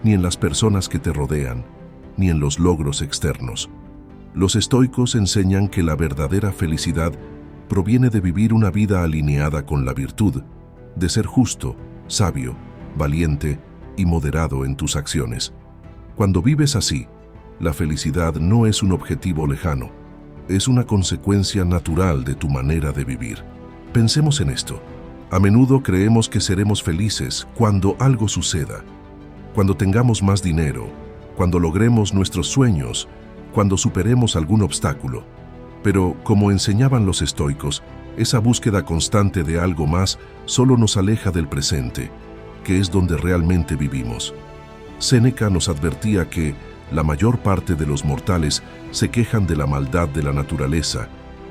ni en las personas que te rodean, ni en los logros externos. Los estoicos enseñan que la verdadera felicidad proviene de vivir una vida alineada con la virtud, de ser justo, sabio, valiente y moderado en tus acciones. Cuando vives así, la felicidad no es un objetivo lejano, es una consecuencia natural de tu manera de vivir. Pensemos en esto. A menudo creemos que seremos felices cuando algo suceda, cuando tengamos más dinero, cuando logremos nuestros sueños, cuando superemos algún obstáculo. Pero, como enseñaban los estoicos, esa búsqueda constante de algo más solo nos aleja del presente, que es donde realmente vivimos. Séneca nos advertía que la mayor parte de los mortales se quejan de la maldad de la naturaleza,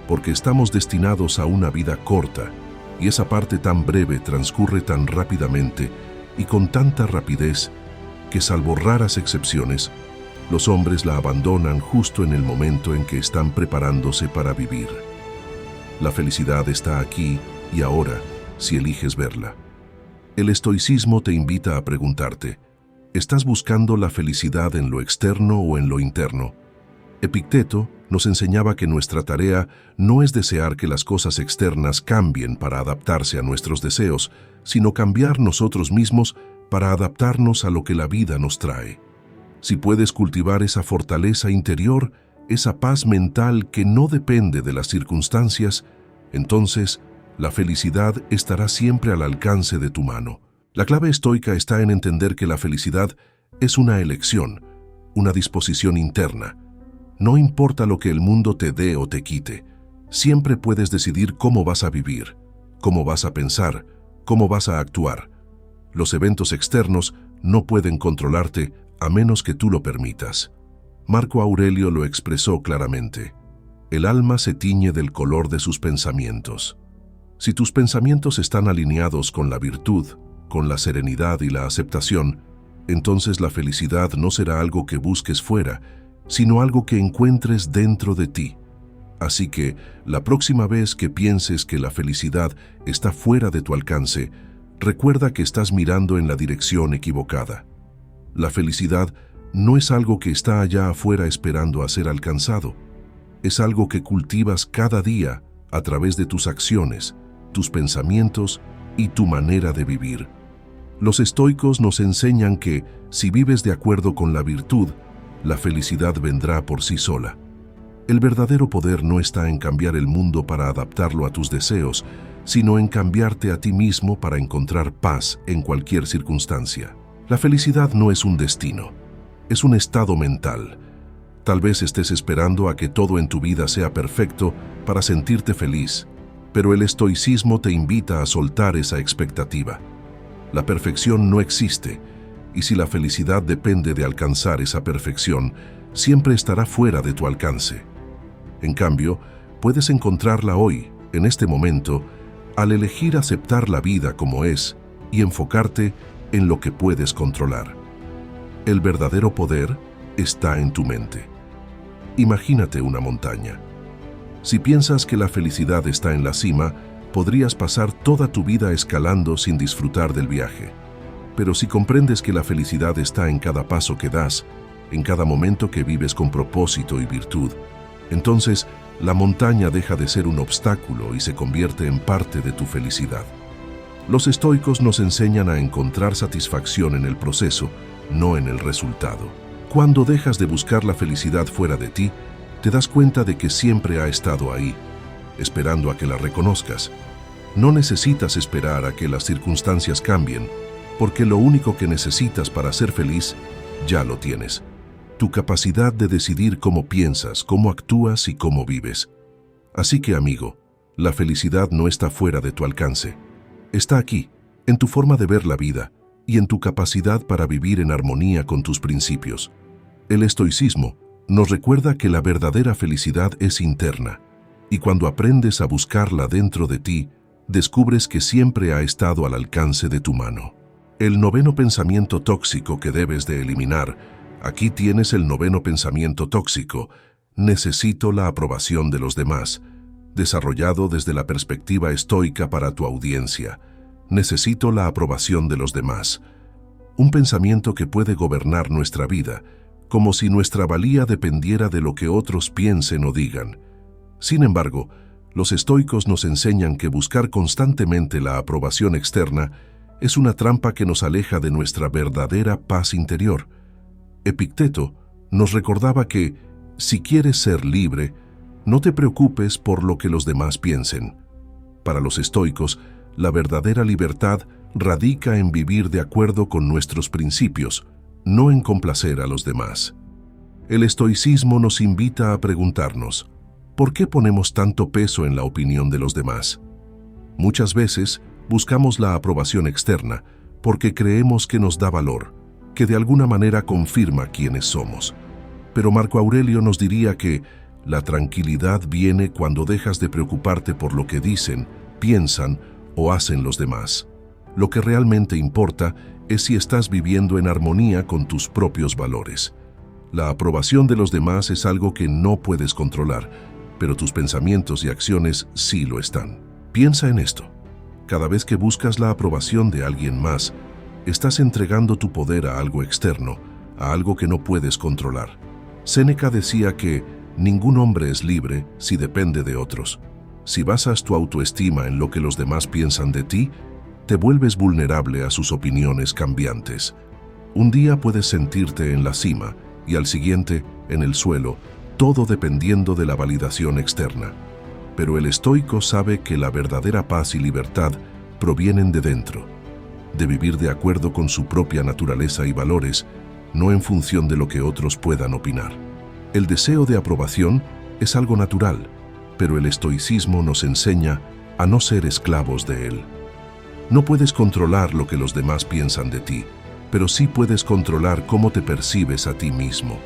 porque estamos destinados a una vida corta, y esa parte tan breve transcurre tan rápidamente y con tanta rapidez que, salvo raras excepciones, los hombres la abandonan justo en el momento en que están preparándose para vivir. La felicidad está aquí y ahora, si eliges verla. El estoicismo te invita a preguntarte: ¿estás buscando la felicidad en lo externo o en lo interno? Epicteto nos enseñaba que nuestra tarea no es desear que las cosas externas cambien para adaptarse a nuestros deseos, sino cambiar nosotros mismos para adaptarnos a lo que la vida nos trae. Si puedes cultivar esa fortaleza interior, esa paz mental que no depende de las circunstancias, entonces la felicidad estará siempre al alcance de tu mano. La clave estoica está en entender que la felicidad es una elección, una disposición interna. No importa lo que el mundo te dé o te quite, siempre puedes decidir cómo vas a vivir, cómo vas a pensar, cómo vas a actuar. Los eventos externos no pueden controlarte a menos que tú lo permitas. Marco Aurelio lo expresó claramente: el alma se tiñe del color de sus pensamientos. Si tus pensamientos están alineados con la virtud, con la serenidad y la aceptación, entonces la felicidad no será algo que busques fuera, sino algo que encuentres dentro de ti. Así que, la próxima vez que pienses que la felicidad está fuera de tu alcance, recuerda que estás mirando en la dirección equivocada. La felicidad no es algo que está allá afuera esperando a ser alcanzado, es algo que cultivas cada día a través de tus acciones, tus pensamientos y tu manera de vivir. Los estoicos nos enseñan que, si vives de acuerdo con la virtud, la felicidad vendrá por sí sola. El verdadero poder no está en cambiar el mundo para adaptarlo a tus deseos, sino en cambiarte a ti mismo para encontrar paz en cualquier circunstancia. La felicidad no es un destino, es un estado mental. Tal vez estés esperando a que todo en tu vida sea perfecto para sentirte feliz, pero el estoicismo te invita a soltar esa expectativa. La perfección no existe, y si la felicidad depende de alcanzar esa perfección, siempre estará fuera de tu alcance. En cambio, puedes encontrarla hoy, en este momento, al elegir aceptar la vida como es y enfocarte en lo que puedes controlar. El verdadero poder está en tu mente. Imagínate una montaña. Si piensas que la felicidad está en la cima, podrías pasar toda tu vida escalando sin disfrutar del viaje. Pero si comprendes que la felicidad está en cada paso que das, en cada momento que vives con propósito y virtud, entonces la montaña deja de ser un obstáculo y se convierte en parte de tu felicidad. Los estoicos nos enseñan a encontrar satisfacción en el proceso, no en el resultado. Cuando dejas de buscar la felicidad fuera de ti, te das cuenta de que siempre ha estado ahí, esperando a que la reconozcas. No necesitas esperar a que las circunstancias cambien, porque lo único que necesitas para ser feliz ya lo tienes. Tu capacidad de decidir cómo piensas, cómo actúas y cómo vives. Así que, amigo, la felicidad no está fuera de tu alcance. Está aquí, en tu forma de ver la vida y en tu capacidad para vivir en armonía con tus principios. El estoicismo nos recuerda que la verdadera felicidad es interna, y cuando aprendes a buscarla dentro de ti, descubres que siempre ha estado al alcance de tu mano. El noveno pensamiento tóxico que debes de eliminar. Aquí tienes el noveno pensamiento tóxico. Necesito la aprobación de los demás. Desarrollado desde la perspectiva estoica para tu audiencia. Necesito la aprobación de los demás. Un pensamiento que puede gobernar nuestra vida, como si nuestra valía dependiera de lo que otros piensen o digan. Sin embargo, los estoicos nos enseñan que buscar constantemente la aprobación externa es una trampa que nos aleja de nuestra verdadera paz interior. Epicteto nos recordaba que, si quieres ser libre, no te preocupes por lo que los demás piensen. Para los estoicos, la verdadera libertad radica en vivir de acuerdo con nuestros principios, no en complacer a los demás. El estoicismo nos invita a preguntarnos, ¿por qué ponemos tanto peso en la opinión de los demás? Muchas veces buscamos la aprobación externa porque creemos que nos da valor, que de alguna manera confirma quiénes somos. Pero Marco Aurelio nos diría que la tranquilidad viene cuando dejas de preocuparte por lo que dicen, piensan o hacen los demás. Lo que realmente importa es si estás viviendo en armonía con tus propios valores. La aprobación de los demás es algo que no puedes controlar, pero tus pensamientos y acciones sí lo están. Piensa en esto. Cada vez que buscas la aprobación de alguien más, estás entregando tu poder a algo externo, a algo que no puedes controlar. Séneca decía que ningún hombre es libre si depende de otros. Si basas tu autoestima en lo que los demás piensan de ti, te vuelves vulnerable a sus opiniones cambiantes. Un día puedes sentirte en la cima y al siguiente en el suelo, todo dependiendo de la validación externa. Pero el estoico sabe que la verdadera paz y libertad provienen de dentro, de vivir de acuerdo con su propia naturaleza y valores, no en función de lo que otros puedan opinar. El deseo de aprobación es algo natural, pero el estoicismo nos enseña a no ser esclavos de él. No puedes controlar lo que los demás piensan de ti, pero sí puedes controlar cómo te percibes a ti mismo.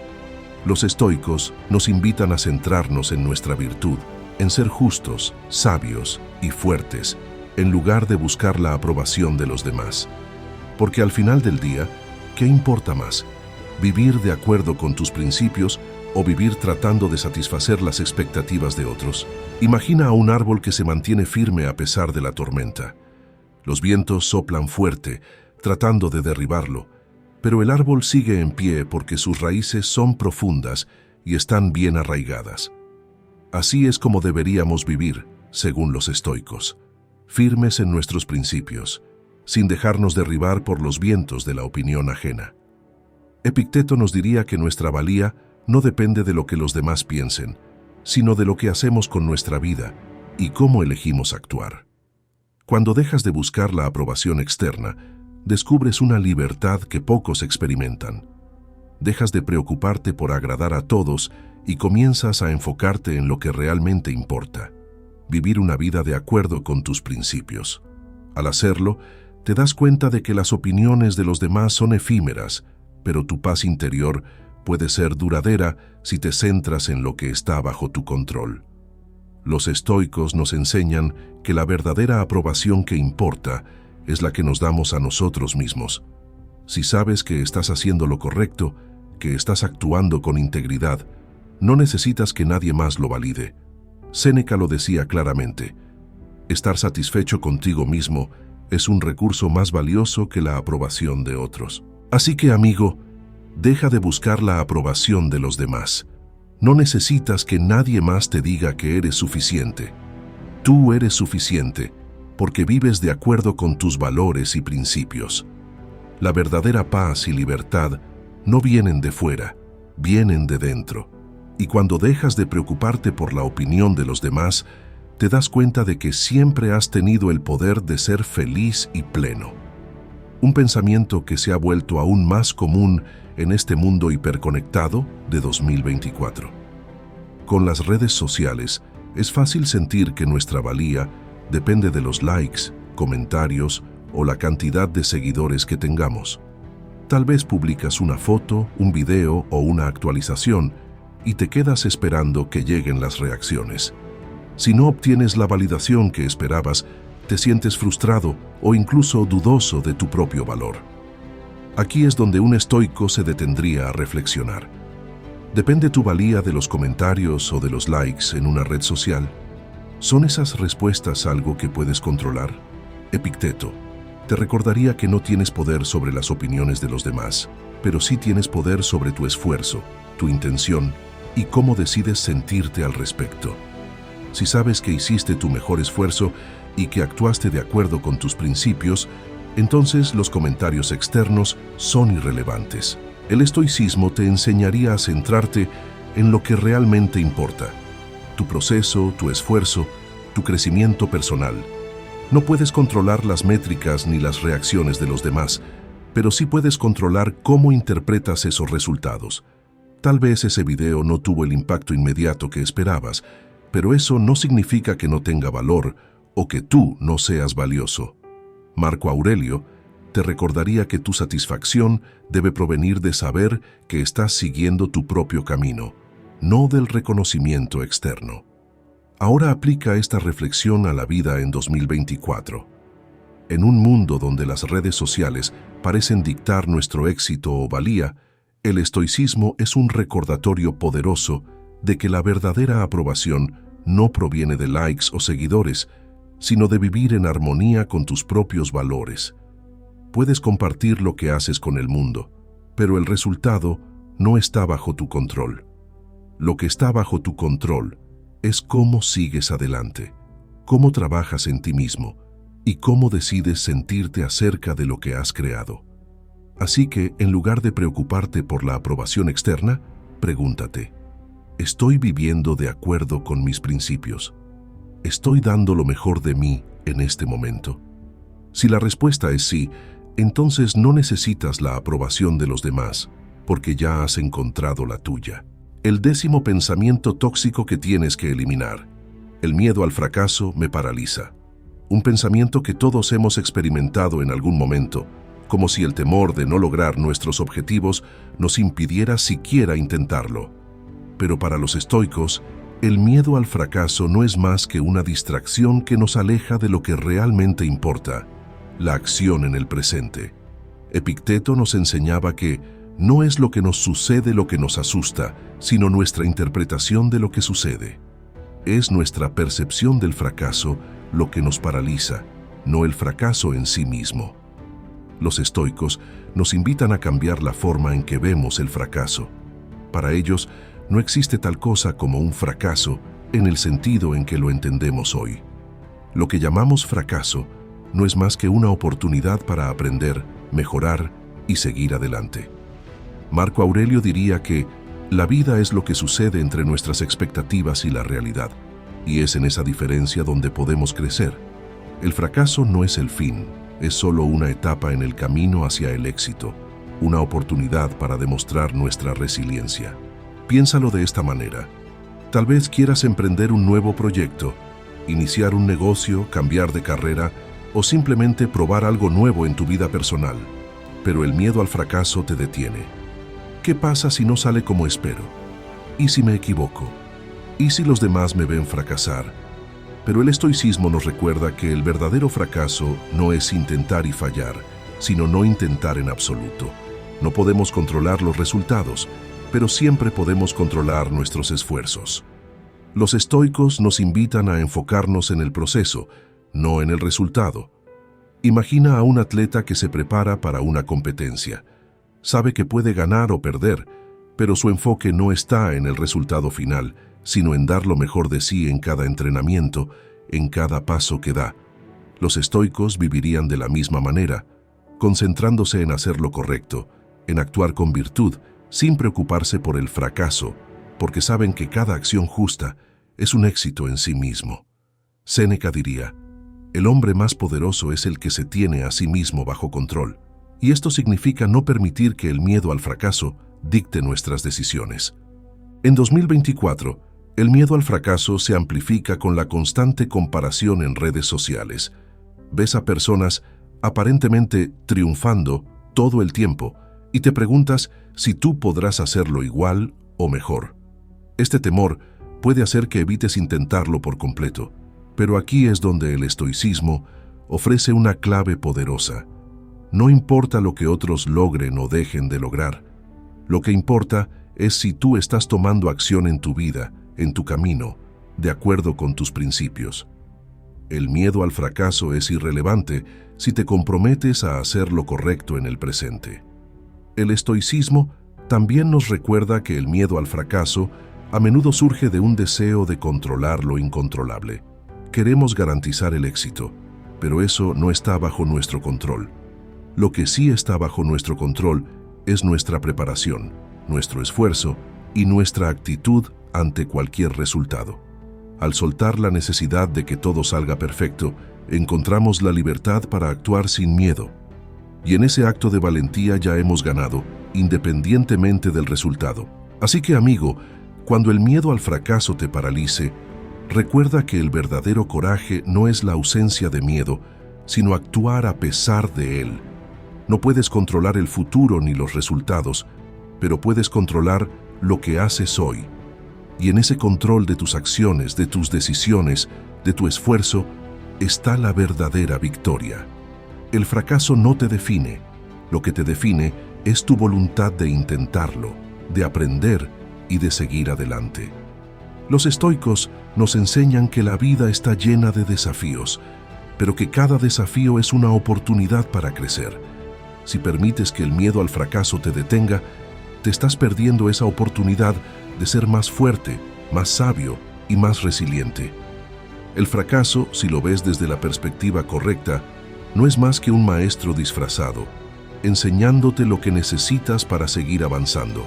Los estoicos nos invitan a centrarnos en nuestra virtud, en ser justos, sabios y fuertes, en lugar de buscar la aprobación de los demás. Porque al final del día, ¿qué importa más? ¿Vivir de acuerdo con tus principios o vivir tratando de satisfacer las expectativas de otros? Imagina a un árbol que se mantiene firme a pesar de la tormenta. Los vientos soplan fuerte, tratando de derribarlo, pero el árbol sigue en pie porque sus raíces son profundas y están bien arraigadas. Así es como deberíamos vivir, según los estoicos, firmes en nuestros principios, sin dejarnos derribar por los vientos de la opinión ajena. Epicteto nos diría que nuestra valía no depende de lo que los demás piensen, sino de lo que hacemos con nuestra vida y cómo elegimos actuar. Cuando dejas de buscar la aprobación externa, descubres una libertad que pocos experimentan. Dejas de preocuparte por agradar a todos y comienzas a enfocarte en lo que realmente importa, vivir una vida de acuerdo con tus principios. Al hacerlo, te das cuenta de que las opiniones de los demás son efímeras, pero tu paz interior puede ser duradera si te centras en lo que está bajo tu control. Los estoicos nos enseñan que la verdadera aprobación que importa es la que nos damos a nosotros mismos. Si sabes que estás haciendo lo correcto, que estás actuando con integridad, no necesitas que nadie más lo valide. Séneca lo decía claramente: estar satisfecho contigo mismo es un recurso más valioso que la aprobación de otros. Así que, amigo, deja de buscar la aprobación de los demás. No necesitas que nadie más te diga que eres suficiente. Tú eres suficiente porque vives de acuerdo con tus valores y principios. La verdadera paz y libertad no vienen de fuera, vienen de dentro. Y cuando dejas de preocuparte por la opinión de los demás, te das cuenta de que siempre has tenido el poder de ser feliz y pleno. Un pensamiento que se ha vuelto aún más común en este mundo hiperconectado de 2024. Con las redes sociales, es fácil sentir que nuestra valía depende de los likes, comentarios o la cantidad de seguidores que tengamos. Tal vez publicas una foto, un video o una actualización y te quedas esperando que lleguen las reacciones. Si no obtienes la validación que esperabas, te sientes frustrado o incluso dudoso de tu propio valor. Aquí es donde un estoico se detendría a reflexionar. ¿Depende tu valía de los comentarios o de los likes en una red social? ¿Son esas respuestas algo que puedes controlar? Epicteto te recordaría que no tienes poder sobre las opiniones de los demás, pero sí tienes poder sobre tu esfuerzo, tu intención y cómo decides sentirte al respecto. Si sabes que hiciste tu mejor esfuerzo y que actuaste de acuerdo con tus principios, entonces los comentarios externos son irrelevantes. El estoicismo te enseñaría a centrarte en lo que realmente importa: tu proceso, tu esfuerzo, tu crecimiento personal. No puedes controlar las métricas ni las reacciones de los demás, pero sí puedes controlar cómo interpretas esos resultados. Tal vez ese video no tuvo el impacto inmediato que esperabas, pero eso no significa que no tenga valor o que tú no seas valioso. Marco Aurelio te recordaría que tu satisfacción debe provenir de saber que estás siguiendo tu propio camino, no del reconocimiento externo. Ahora aplica esta reflexión a la vida en 2024. En un mundo donde las redes sociales parecen dictar nuestro éxito o valía, el estoicismo es un recordatorio poderoso de que la verdadera aprobación no proviene de likes o seguidores, sino de vivir en armonía con tus propios valores. Puedes compartir lo que haces con el mundo, pero el resultado no está bajo tu control. Lo que está bajo tu control es cómo sigues adelante, cómo trabajas en ti mismo y cómo decides sentirte acerca de lo que has creado. Así que, en lugar de preocuparte por la aprobación externa, pregúntate: ¿estoy viviendo de acuerdo con mis principios? ¿Estoy dando lo mejor de mí en este momento? Si la respuesta es sí, entonces no necesitas la aprobación de los demás, porque ya has encontrado la tuya. El 10º pensamiento tóxico que tienes que eliminar: el miedo al fracaso me paraliza. Un pensamiento que todos hemos experimentado en algún momento, como si el temor de no lograr nuestros objetivos nos impidiera siquiera intentarlo. Pero para los estoicos, el miedo al fracaso no es más que una distracción que nos aleja de lo que realmente importa: la acción en el presente. Epicteto nos enseñaba que no es lo que nos sucede lo que nos asusta, sino nuestra interpretación de lo que sucede. Es nuestra percepción del fracaso lo que nos paraliza, no el fracaso en sí mismo. Los estoicos nos invitan a cambiar la forma en que vemos el fracaso. Para ellos, no existe tal cosa como un fracaso en el sentido en que lo entendemos hoy. Lo que llamamos fracaso no es más que una oportunidad para aprender, mejorar y seguir adelante. Marco Aurelio diría que la vida es lo que sucede entre nuestras expectativas y la realidad, y es en esa diferencia donde podemos crecer. El fracaso no es el fin, es solo una etapa en el camino hacia el éxito, una oportunidad para demostrar nuestra resiliencia. Piénsalo de esta manera. Tal vez quieras emprender un nuevo proyecto, iniciar un negocio, cambiar de carrera o simplemente probar algo nuevo en tu vida personal, pero el miedo al fracaso te detiene. ¿Qué pasa si no sale como espero? ¿Y si me equivoco? ¿Y si los demás me ven fracasar? Pero el estoicismo nos recuerda que el verdadero fracaso no es intentar y fallar, sino no intentar en absoluto. No podemos controlar los resultados, pero siempre podemos controlar nuestros esfuerzos. Los estoicos nos invitan a enfocarnos en el proceso, no en el resultado. Imagina a un atleta que se prepara para una competencia. Sabe que puede ganar o perder, pero su enfoque no está en el resultado final, sino en dar lo mejor de sí en cada entrenamiento, en cada paso que da. Los estoicos vivirían de la misma manera, concentrándose en hacer lo correcto, en actuar con virtud, sin preocuparse por el fracaso, porque saben que cada acción justa es un éxito en sí mismo. Séneca diría, el hombre más poderoso es el que se tiene a sí mismo bajo control, y esto significa no permitir que el miedo al fracaso dicte nuestras decisiones. En 2024, el miedo al fracaso se amplifica con la constante comparación en redes sociales. Ves a personas aparentemente triunfando todo el tiempo y te preguntas si tú podrás hacerlo igual o mejor. Este temor puede hacer que evites intentarlo por completo, pero aquí es donde el estoicismo ofrece una clave poderosa. No importa lo que otros logren o dejen de lograr. Lo que importa es si tú estás tomando acción en tu vida, en tu camino, de acuerdo con tus principios. El miedo al fracaso es irrelevante si te comprometes a hacer lo correcto en el presente. El estoicismo también nos recuerda que el miedo al fracaso a menudo surge de un deseo de controlar lo incontrolable. Queremos garantizar el éxito, pero eso no está bajo nuestro control. Lo que sí está bajo nuestro control es nuestra preparación, nuestro esfuerzo y nuestra actitud ante cualquier resultado. Al soltar la necesidad de que todo salga perfecto, encontramos la libertad para actuar sin miedo. Y en ese acto de valentía ya hemos ganado, independientemente del resultado. Así que, amigo, cuando el miedo al fracaso te paralice, recuerda que el verdadero coraje no es la ausencia de miedo, sino actuar a pesar de él. No puedes controlar el futuro ni los resultados, pero puedes controlar lo que haces hoy. Y en ese control de tus acciones, de tus decisiones, de tu esfuerzo, está la verdadera victoria. El fracaso no te define. Lo que te define es tu voluntad de intentarlo, de aprender y de seguir adelante. Los estoicos nos enseñan que la vida está llena de desafíos, pero que cada desafío es una oportunidad para crecer. Si permites que el miedo al fracaso te detenga, te estás perdiendo esa oportunidad de ser más fuerte, más sabio y más resiliente. El fracaso, si lo ves desde la perspectiva correcta, no es más que un maestro disfrazado, enseñándote lo que necesitas para seguir avanzando.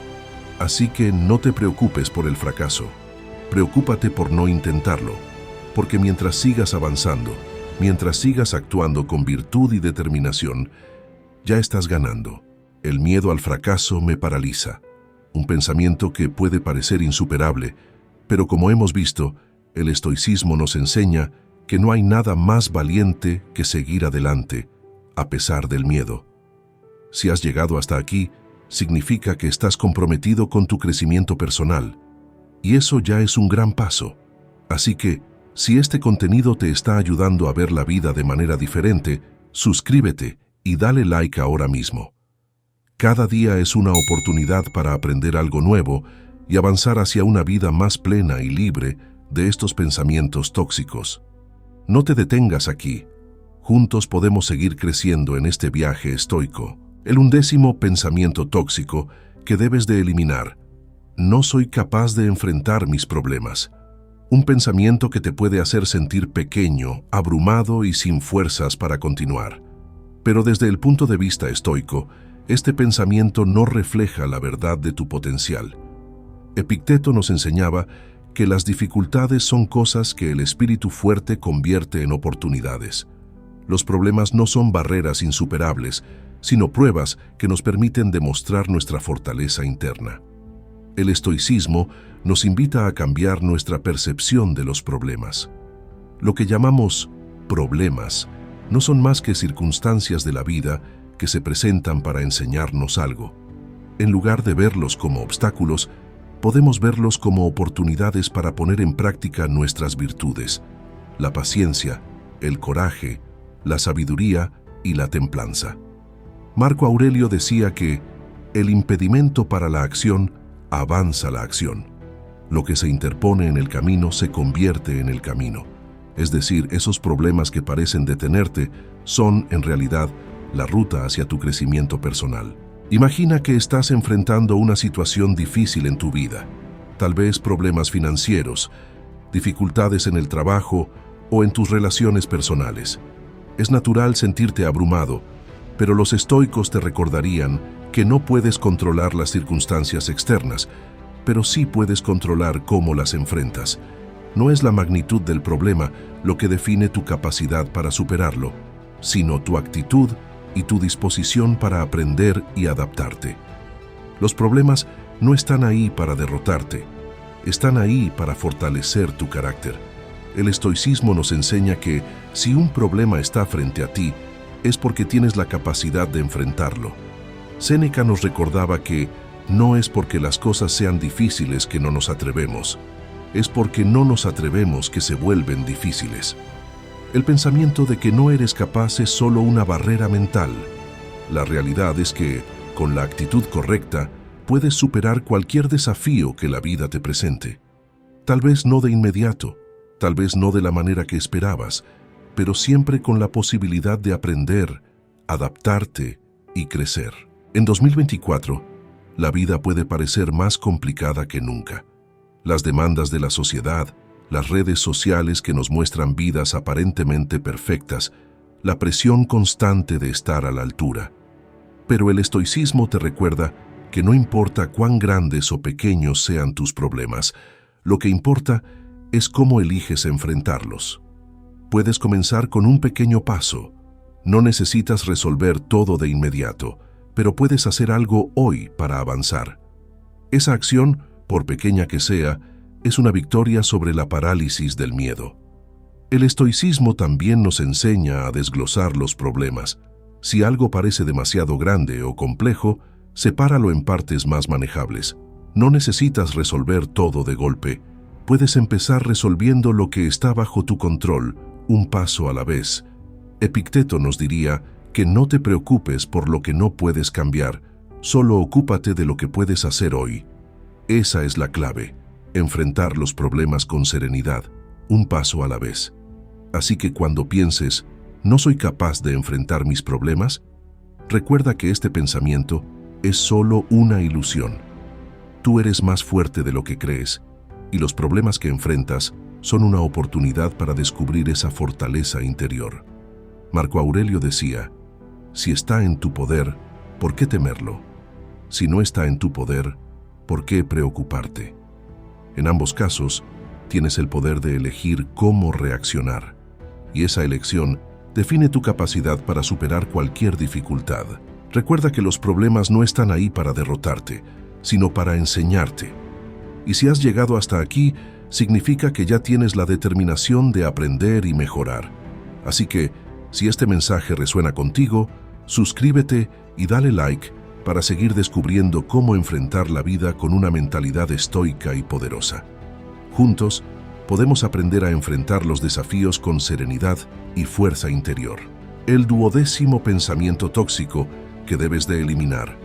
Así que no te preocupes por el fracaso. Preocúpate por no intentarlo, porque mientras sigas avanzando, mientras sigas actuando con virtud y determinación, ya estás ganando. El miedo al fracaso me paraliza. Un pensamiento que puede parecer insuperable, pero como hemos visto, el estoicismo nos enseña que no hay nada más valiente que seguir adelante, a pesar del miedo. Si has llegado hasta aquí, significa que estás comprometido con tu crecimiento personal, y eso ya es un gran paso. Así que, si este contenido te está ayudando a ver la vida de manera diferente, suscríbete y dale like ahora mismo. Cada día es una oportunidad para aprender algo nuevo y avanzar hacia una vida más plena y libre de estos pensamientos tóxicos. No te detengas aquí. Juntos podemos seguir creciendo en este viaje estoico. El 11º pensamiento tóxico que debes de eliminar. No soy capaz de enfrentar mis problemas. Un pensamiento que te puede hacer sentir pequeño, abrumado y sin fuerzas para continuar. Pero desde el punto de vista estoico, este pensamiento no refleja la verdad de tu potencial. Epicteto nos enseñaba que las dificultades son cosas que el espíritu fuerte convierte en oportunidades. Los problemas no son barreras insuperables, sino pruebas que nos permiten demostrar nuestra fortaleza interna. El estoicismo nos invita a cambiar nuestra percepción de los problemas. Lo que llamamos problemas no son más que circunstancias de la vida que se presentan para enseñarnos algo. En lugar de verlos como obstáculos, podemos verlos como oportunidades para poner en práctica nuestras virtudes, la paciencia, el coraje, la sabiduría y la templanza. Marco Aurelio decía que el impedimento para la acción avanza la acción. Lo que se interpone en el camino se convierte en el camino. Es decir, esos problemas que parecen detenerte son, en realidad, la ruta hacia tu crecimiento personal. Imagina que estás enfrentando una situación difícil en tu vida, tal vez problemas financieros, dificultades en el trabajo o en tus relaciones personales. Es natural sentirte abrumado, pero los estoicos te recordarían que no puedes controlar las circunstancias externas, pero sí puedes controlar cómo las enfrentas. No es la magnitud del problema lo que define tu capacidad para superarlo, sino tu actitud y tu disposición para aprender y adaptarte. Los problemas no están ahí para derrotarte, están ahí para fortalecer tu carácter. El estoicismo nos enseña que si un problema está frente a ti, es porque tienes la capacidad de enfrentarlo. Séneca nos recordaba que no es porque las cosas sean difíciles que no nos atrevemos, es porque no nos atrevemos que se vuelven difíciles. El pensamiento de que no eres capaz es solo una barrera mental. La realidad es que, con la actitud correcta, puedes superar cualquier desafío que la vida te presente. Tal vez no de inmediato, tal vez no de la manera que esperabas, pero siempre con la posibilidad de aprender, adaptarte y crecer. En 2024, la vida puede parecer más complicada que nunca. Las demandas de la sociedad, las redes sociales que nos muestran vidas aparentemente perfectas, la presión constante de estar a la altura. Pero el estoicismo te recuerda que no importa cuán grandes o pequeños sean tus problemas, lo que importa es cómo eliges enfrentarlos. Puedes comenzar con un pequeño paso. No necesitas resolver todo de inmediato, pero puedes hacer algo hoy para avanzar. Esa acción, por pequeña que sea, es una victoria sobre la parálisis del miedo. El estoicismo también nos enseña a desglosar los problemas. Si algo parece demasiado grande o complejo, sepáralo en partes más manejables. No necesitas resolver todo de golpe. Puedes empezar resolviendo lo que está bajo tu control, un paso a la vez. Epicteto nos diría que no te preocupes por lo que no puedes cambiar, solo ocúpate de lo que puedes hacer hoy. Esa es la clave, enfrentar los problemas con serenidad, un paso a la vez. Así que cuando pienses, ¿no soy capaz de enfrentar mis problemas?, recuerda que este pensamiento es solo una ilusión. Tú eres más fuerte de lo que crees, y los problemas que enfrentas son una oportunidad para descubrir esa fortaleza interior. Marco Aurelio decía, si está en tu poder, ¿por qué temerlo? Si no está en tu poder, ¿por qué preocuparte? En ambos casos, tienes el poder de elegir cómo reaccionar, y esa elección define tu capacidad para superar cualquier dificultad. Recuerda que los problemas no están ahí para derrotarte, sino para enseñarte. Y si has llegado hasta aquí, significa que ya tienes la determinación de aprender y mejorar. Así que, si este mensaje resuena contigo, suscríbete y dale like para seguir descubriendo cómo enfrentar la vida con una mentalidad estoica y poderosa. Juntos, podemos aprender a enfrentar los desafíos con serenidad y fuerza interior. El 12º pensamiento tóxico que debes de eliminar.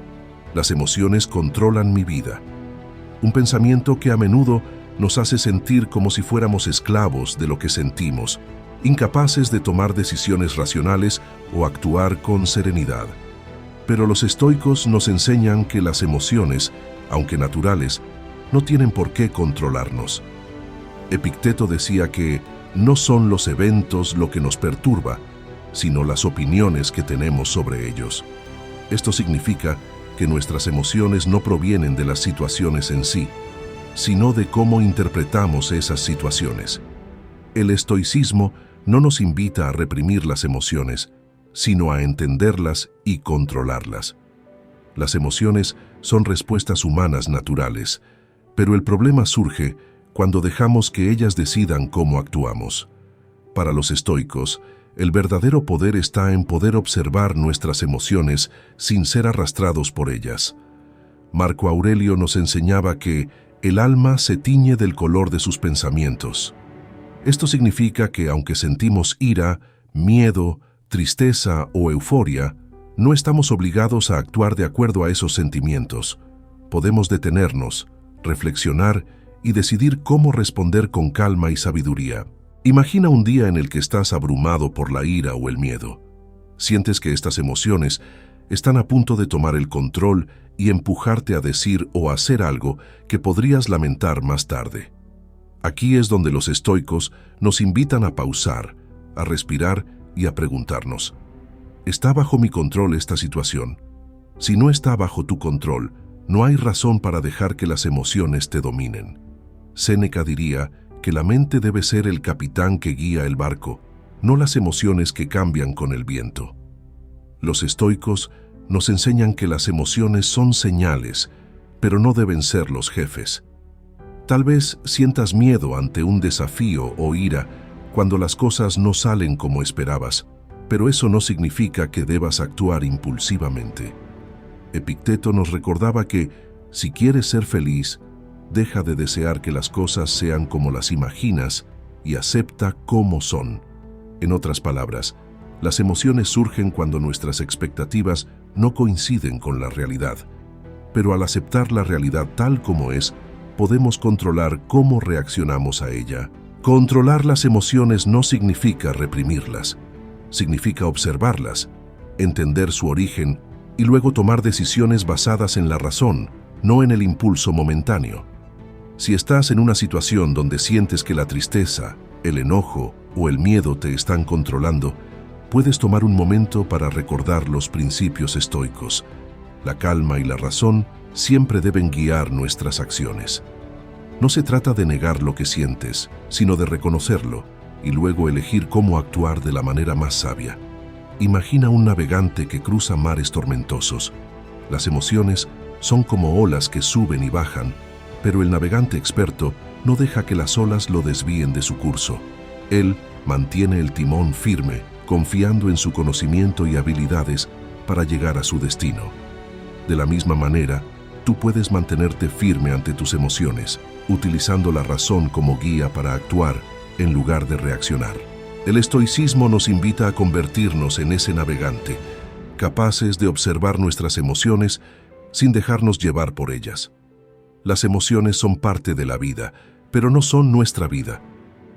Las emociones controlan mi vida. Un pensamiento que a menudo nos hace sentir como si fuéramos esclavos de lo que sentimos, incapaces de tomar decisiones racionales o actuar con serenidad. Pero los estoicos nos enseñan que las emociones, aunque naturales, no tienen por qué controlarnos. Epicteto decía que no son los eventos lo que nos perturba, sino las opiniones que tenemos sobre ellos. Esto significa que nuestras emociones no provienen de las situaciones en sí, sino de cómo interpretamos esas situaciones. El estoicismo no nos invita a reprimir las emociones, sino a entenderlas y controlarlas. Las emociones son respuestas humanas naturales, pero el problema surge cuando dejamos que ellas decidan cómo actuamos. Para los estoicos, el verdadero poder está en poder observar nuestras emociones sin ser arrastrados por ellas. Marco Aurelio nos enseñaba que el alma se tiñe del color de sus pensamientos. Esto significa que aunque sentimos ira, miedo, tristeza o euforia, no estamos obligados a actuar de acuerdo a esos sentimientos. Podemos detenernos, reflexionar y decidir cómo responder con calma y sabiduría. Imagina un día en el que estás abrumado por la ira o el miedo. Sientes que estas emociones están a punto de tomar el control y empujarte a decir o hacer algo que podrías lamentar más tarde. Aquí es donde los estoicos nos invitan a pausar, a respirar y a preguntarnos: ¿está bajo mi control esta situación? Si no está bajo tu control, no hay razón para dejar que las emociones te dominen. Séneca diría que la mente debe ser el capitán que guía el barco, no las emociones que cambian con el viento. Los estoicos nos enseñan que las emociones son señales, pero no deben ser los jefes. Tal vez sientas miedo ante un desafío o ira cuando las cosas no salen como esperabas, pero eso no significa que debas actuar impulsivamente. Epicteto nos recordaba que, si quieres ser feliz, deja de desear que las cosas sean como las imaginas y acepta cómo son. En otras palabras, las emociones surgen cuando nuestras expectativas no coinciden con la realidad. Pero al aceptar la realidad tal como es, podemos controlar cómo reaccionamos a ella. Controlar las emociones no significa reprimirlas. Significa observarlas, entender su origen y luego tomar decisiones basadas en la razón, no en el impulso momentáneo. Si estás en una situación donde sientes que la tristeza, el enojo o el miedo te están controlando, puedes tomar un momento para recordar los principios estoicos. La calma y la razón siempre deben guiar nuestras acciones. No se trata de negar lo que sientes, sino de reconocerlo y luego elegir cómo actuar de la manera más sabia. Imagina un navegante que cruza mares tormentosos. Las emociones son como olas que suben y bajan, pero el navegante experto no deja que las olas lo desvíen de su curso. Él mantiene el timón firme, confiando en su conocimiento y habilidades para llegar a su destino. De la misma manera, tú puedes mantenerte firme ante tus emociones, utilizando la razón como guía para actuar en lugar de reaccionar. El estoicismo nos invita a convertirnos en ese navegante, capaces de observar nuestras emociones sin dejarnos llevar por ellas. Las emociones son parte de la vida, pero no son nuestra vida.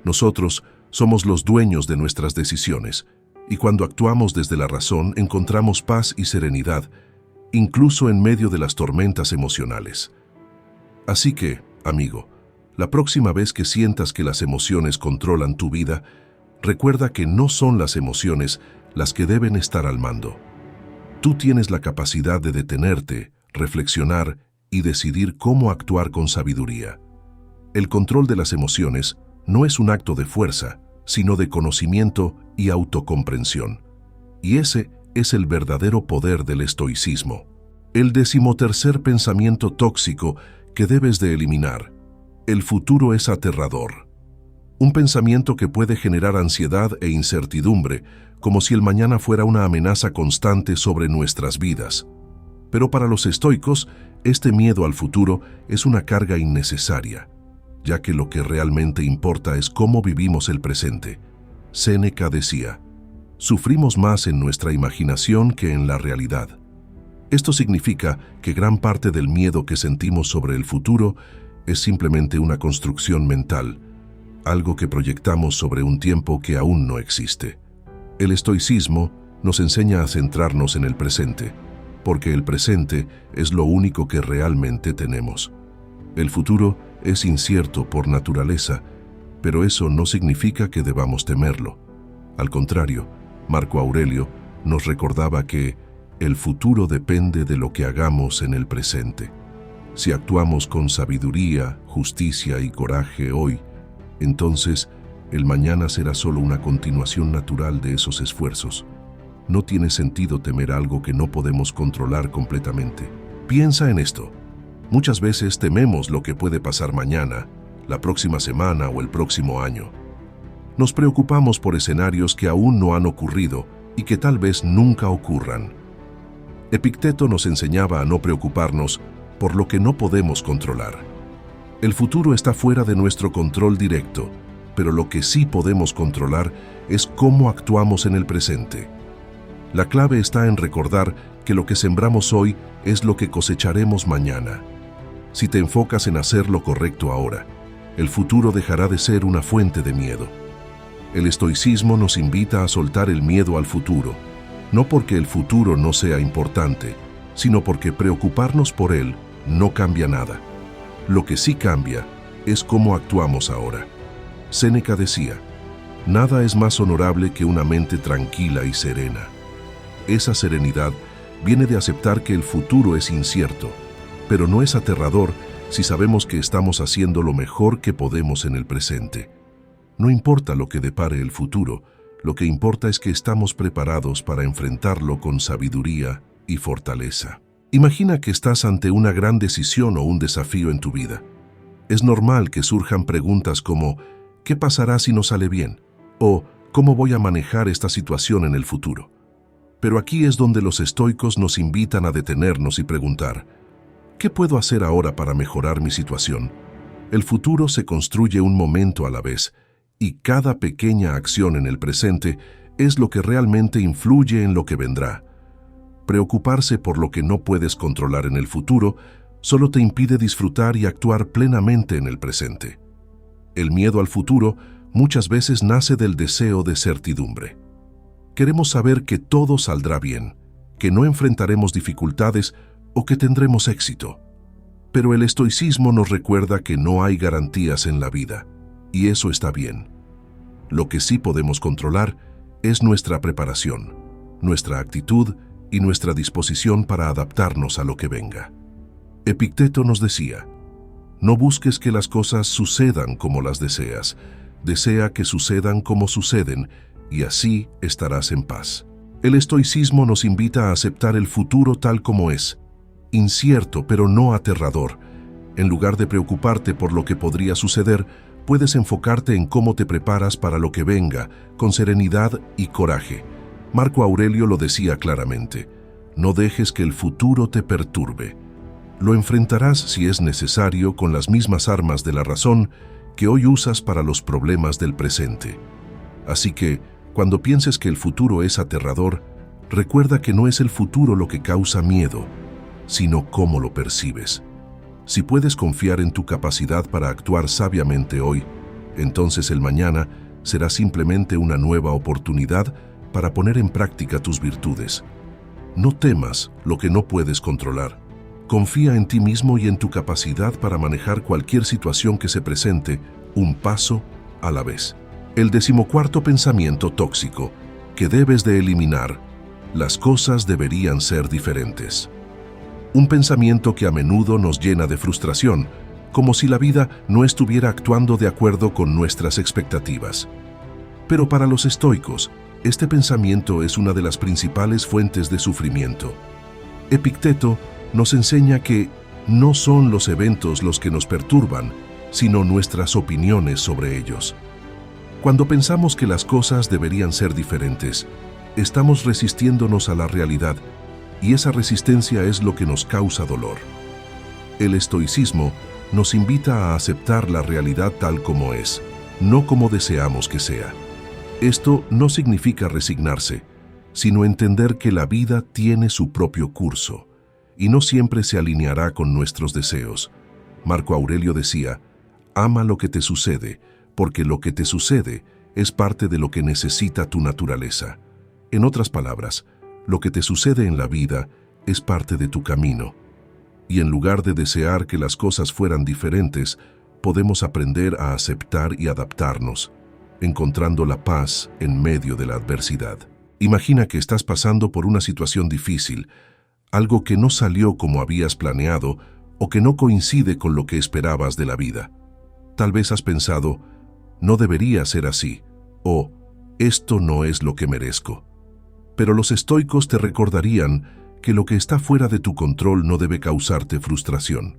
Nosotros somos los dueños de nuestras decisiones, y cuando actuamos desde la razón encontramos paz y serenidad, incluso en medio de las tormentas emocionales. Así que, amigo, la próxima vez que sientas que las emociones controlan tu vida, recuerda que no son las emociones las que deben estar al mando. Tú tienes la capacidad de detenerte, reflexionar y decidir cómo actuar con sabiduría. El control de las emociones no es un acto de fuerza, sino de conocimiento y autocomprensión. Y ese es el verdadero poder del estoicismo. El 13º pensamiento tóxico que debes de eliminar: el futuro es aterrador. Un pensamiento que puede generar ansiedad e incertidumbre, como si el mañana fuera una amenaza constante sobre nuestras vidas. Pero para los estoicos, este miedo al futuro es una carga innecesaria, ya que lo que realmente importa es cómo vivimos el presente. Séneca decía: sufrimos más en nuestra imaginación que en la realidad. Esto significa que gran parte del miedo que sentimos sobre el futuro es simplemente una construcción mental, algo que proyectamos sobre un tiempo que aún no existe. El estoicismo nos enseña a centrarnos en el presente, porque el presente es lo único que realmente tenemos. El futuro es incierto por naturaleza, pero eso no significa que debamos temerlo. Al contrario, Marco Aurelio nos recordaba que el futuro depende de lo que hagamos en el presente. Si actuamos con sabiduría, justicia y coraje hoy, entonces el mañana será solo una continuación natural de esos esfuerzos. No tiene sentido temer algo que no podemos controlar completamente. Piensa en esto. Muchas veces tememos lo que puede pasar mañana, la próxima semana o el próximo año. Nos preocupamos por escenarios que aún no han ocurrido y que tal vez nunca ocurran. Epicteto nos enseñaba a no preocuparnos por lo que no podemos controlar. El futuro está fuera de nuestro control directo, pero lo que sí podemos controlar es cómo actuamos en el presente. La clave está en recordar que lo que sembramos hoy es lo que cosecharemos mañana. Si te enfocas en hacer lo correcto ahora, el futuro dejará de ser una fuente de miedo. El estoicismo nos invita a soltar el miedo al futuro, no porque el futuro no sea importante, sino porque preocuparnos por él no cambia nada. Lo que sí cambia es cómo actuamos ahora. Séneca decía, nada es más honorable que una mente tranquila y serena. Esa serenidad viene de aceptar que el futuro es incierto, pero no es aterrador si sabemos que estamos haciendo lo mejor que podemos en el presente. No importa lo que depare el futuro, lo que importa es que estamos preparados para enfrentarlo con sabiduría y fortaleza. Imagina que estás ante una gran decisión o un desafío en tu vida. Es normal que surjan preguntas como ¿qué pasará si no sale bien? O ¿cómo voy a manejar esta situación en el futuro? Pero aquí es donde los estoicos nos invitan a detenernos y preguntar ¿qué puedo hacer ahora para mejorar mi situación? El futuro se construye un momento a la vez, y cada pequeña acción en el presente es lo que realmente influye en lo que vendrá. Preocuparse por lo que no puedes controlar en el futuro solo te impide disfrutar y actuar plenamente en el presente. El miedo al futuro muchas veces nace del deseo de certidumbre. Queremos saber que todo saldrá bien, que no enfrentaremos dificultades o que tendremos éxito. Pero el estoicismo nos recuerda que no hay garantías en la vida, y eso está bien. Lo que sí podemos controlar es nuestra preparación, nuestra actitud y nuestra disposición para adaptarnos a lo que venga. Epicteto nos decía, no busques que las cosas sucedan como las deseas, desea que sucedan como suceden, y así estarás en paz. El estoicismo nos invita a aceptar el futuro tal como es, incierto pero no aterrador. En lugar de preocuparte por lo que podría suceder, puedes enfocarte en cómo te preparas para lo que venga, con serenidad y coraje. Marco Aurelio lo decía claramente, no dejes que el futuro te perturbe. Lo enfrentarás si es necesario con las mismas armas de la razón que hoy usas para los problemas del presente. Así que, cuando pienses que el futuro es aterrador, recuerda que no es el futuro lo que causa miedo, sino cómo lo percibes. Si puedes confiar en tu capacidad para actuar sabiamente hoy, entonces el mañana será simplemente una nueva oportunidad para poner en práctica tus virtudes. No temas lo que no puedes controlar. Confía en ti mismo y en tu capacidad para manejar cualquier situación que se presente, un paso a la vez. El 14º pensamiento tóxico que debes de eliminar: las cosas deberían ser diferentes. Un pensamiento que a menudo nos llena de frustración, como si la vida no estuviera actuando de acuerdo con nuestras expectativas. Pero para los estoicos, este pensamiento es una de las principales fuentes de sufrimiento. Epicteto nos enseña que no son los eventos los que nos perturban, sino nuestras opiniones sobre ellos. Cuando pensamos que las cosas deberían ser diferentes, estamos resistiéndonos a la realidad, y esa resistencia es lo que nos causa dolor. El estoicismo nos invita a aceptar la realidad tal como es, no como deseamos que sea. Esto no significa resignarse, sino entender que la vida tiene su propio curso, y no siempre se alineará con nuestros deseos. Marco Aurelio decía, ama lo que te sucede, porque lo que te sucede es parte de lo que necesita tu naturaleza. En otras palabras, lo que te sucede en la vida es parte de tu camino. Y en lugar de desear que las cosas fueran diferentes, podemos aprender a aceptar y adaptarnos, encontrando la paz en medio de la adversidad. Imagina que estás pasando por una situación difícil, algo que no salió como habías planeado o que no coincide con lo que esperabas de la vida. Tal vez has pensado, no debería ser así, o esto no es lo que merezco. Pero los estoicos te recordarían que lo que está fuera de tu control no debe causarte frustración.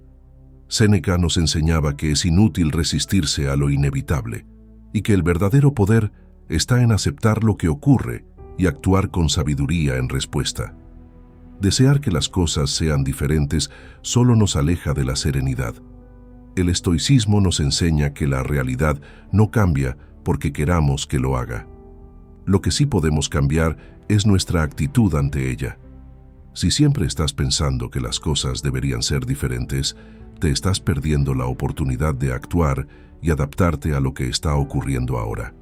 Séneca nos enseñaba que es inútil resistirse a lo inevitable y que el verdadero poder está en aceptar lo que ocurre y actuar con sabiduría en respuesta. Desear que las cosas sean diferentes solo nos aleja de la serenidad. El estoicismo nos enseña que la realidad no cambia porque queramos que lo haga. Lo que sí podemos cambiar es nuestra actitud ante ella. Si siempre estás pensando que las cosas deberían ser diferentes, te estás perdiendo la oportunidad de actuar y adaptarte a lo que está ocurriendo ahora.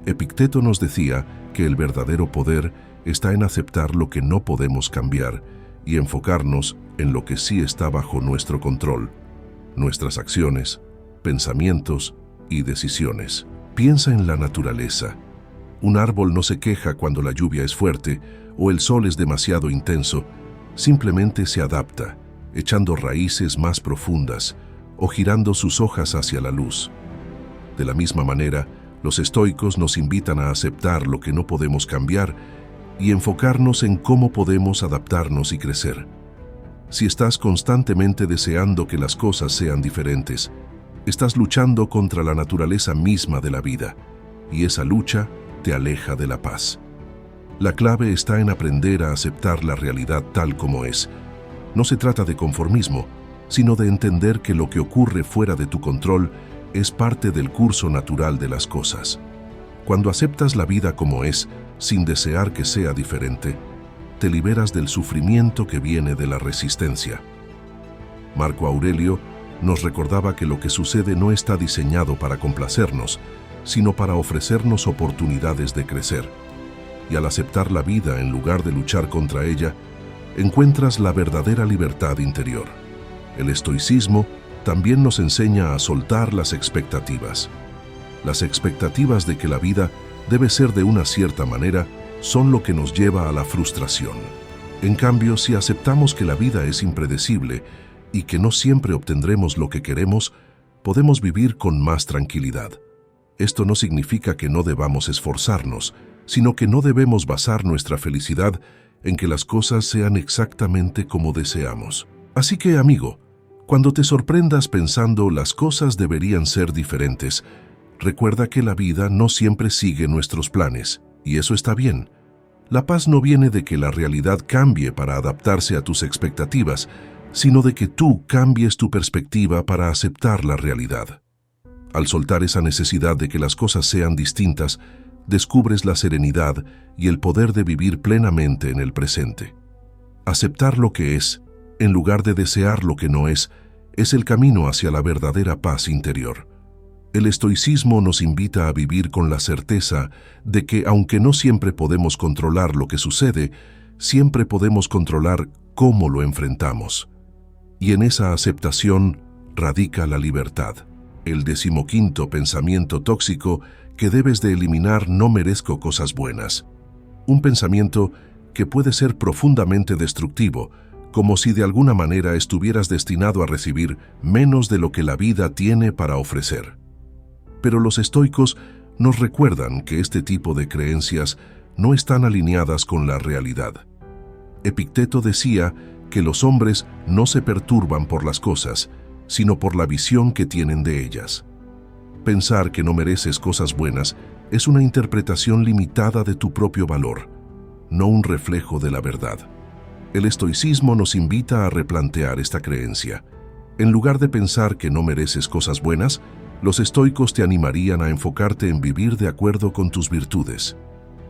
Epicteto nos decía que el verdadero poder está en aceptar lo que no podemos cambiar y enfocarnos en lo que sí está bajo nuestro control, nuestras acciones, pensamientos y decisiones. Piensa en la naturaleza. Un árbol no se queja cuando la lluvia es fuerte o el sol es demasiado intenso, simplemente se adapta, echando raíces más profundas o girando sus hojas hacia la luz. De la misma manera, los estoicos nos invitan a aceptar lo que no podemos cambiar y enfocarnos en cómo podemos adaptarnos y crecer. Si estás constantemente deseando que las cosas sean diferentes, estás luchando contra la naturaleza misma de la vida, y esa lucha te aleja de la paz. La clave está en aprender a aceptar la realidad tal como es. No se trata de conformismo, sino de entender que lo que ocurre fuera de tu control es parte del curso natural de las cosas. Cuando aceptas la vida como es, sin desear que sea diferente, te liberas del sufrimiento que viene de la resistencia. Marco Aurelio nos recordaba que lo que sucede no está diseñado para complacernos, sino para ofrecernos oportunidades de crecer. Y al aceptar la vida en lugar de luchar contra ella, encuentras la verdadera libertad interior. El estoicismo también nos enseña a soltar las expectativas. Las expectativas de que la vida debe ser de una cierta manera son lo que nos lleva a la frustración. En cambio, si aceptamos que la vida es impredecible y que no siempre obtendremos lo que queremos, podemos vivir con más tranquilidad. Esto no significa que no debamos esforzarnos, sino que no debemos basar nuestra felicidad en que las cosas sean exactamente como deseamos. Así que, amigo, cuando te sorprendas pensando las cosas deberían ser diferentes, recuerda que la vida no siempre sigue nuestros planes, y eso está bien. La paz no viene de que la realidad cambie para adaptarse a tus expectativas, sino de que tú cambies tu perspectiva para aceptar la realidad. Al soltar esa necesidad de que las cosas sean distintas, descubres la serenidad y el poder de vivir plenamente en el presente. Aceptar lo que es, en lugar de desear lo que no es el camino hacia la verdadera paz interior. El estoicismo nos invita a vivir con la certeza de que, aunque no siempre podemos controlar lo que sucede, siempre podemos controlar cómo lo enfrentamos. Y en esa aceptación radica la libertad. El 15º pensamiento tóxico que debes de eliminar: no merezco cosas buenas. Un pensamiento que puede ser profundamente destructivo, como si de alguna manera estuvieras destinado a recibir menos de lo que la vida tiene para ofrecer. Pero los estoicos nos recuerdan que este tipo de creencias no están alineadas con la realidad. Epicteto decía que los hombres no se perturban por las cosas, sino por la visión que tienen de ellas. Pensar que no mereces cosas buenas es una interpretación limitada de tu propio valor, no un reflejo de la verdad. El estoicismo nos invita a replantear esta creencia. En lugar de pensar que no mereces cosas buenas, los estoicos te animarían a enfocarte en vivir de acuerdo con tus virtudes.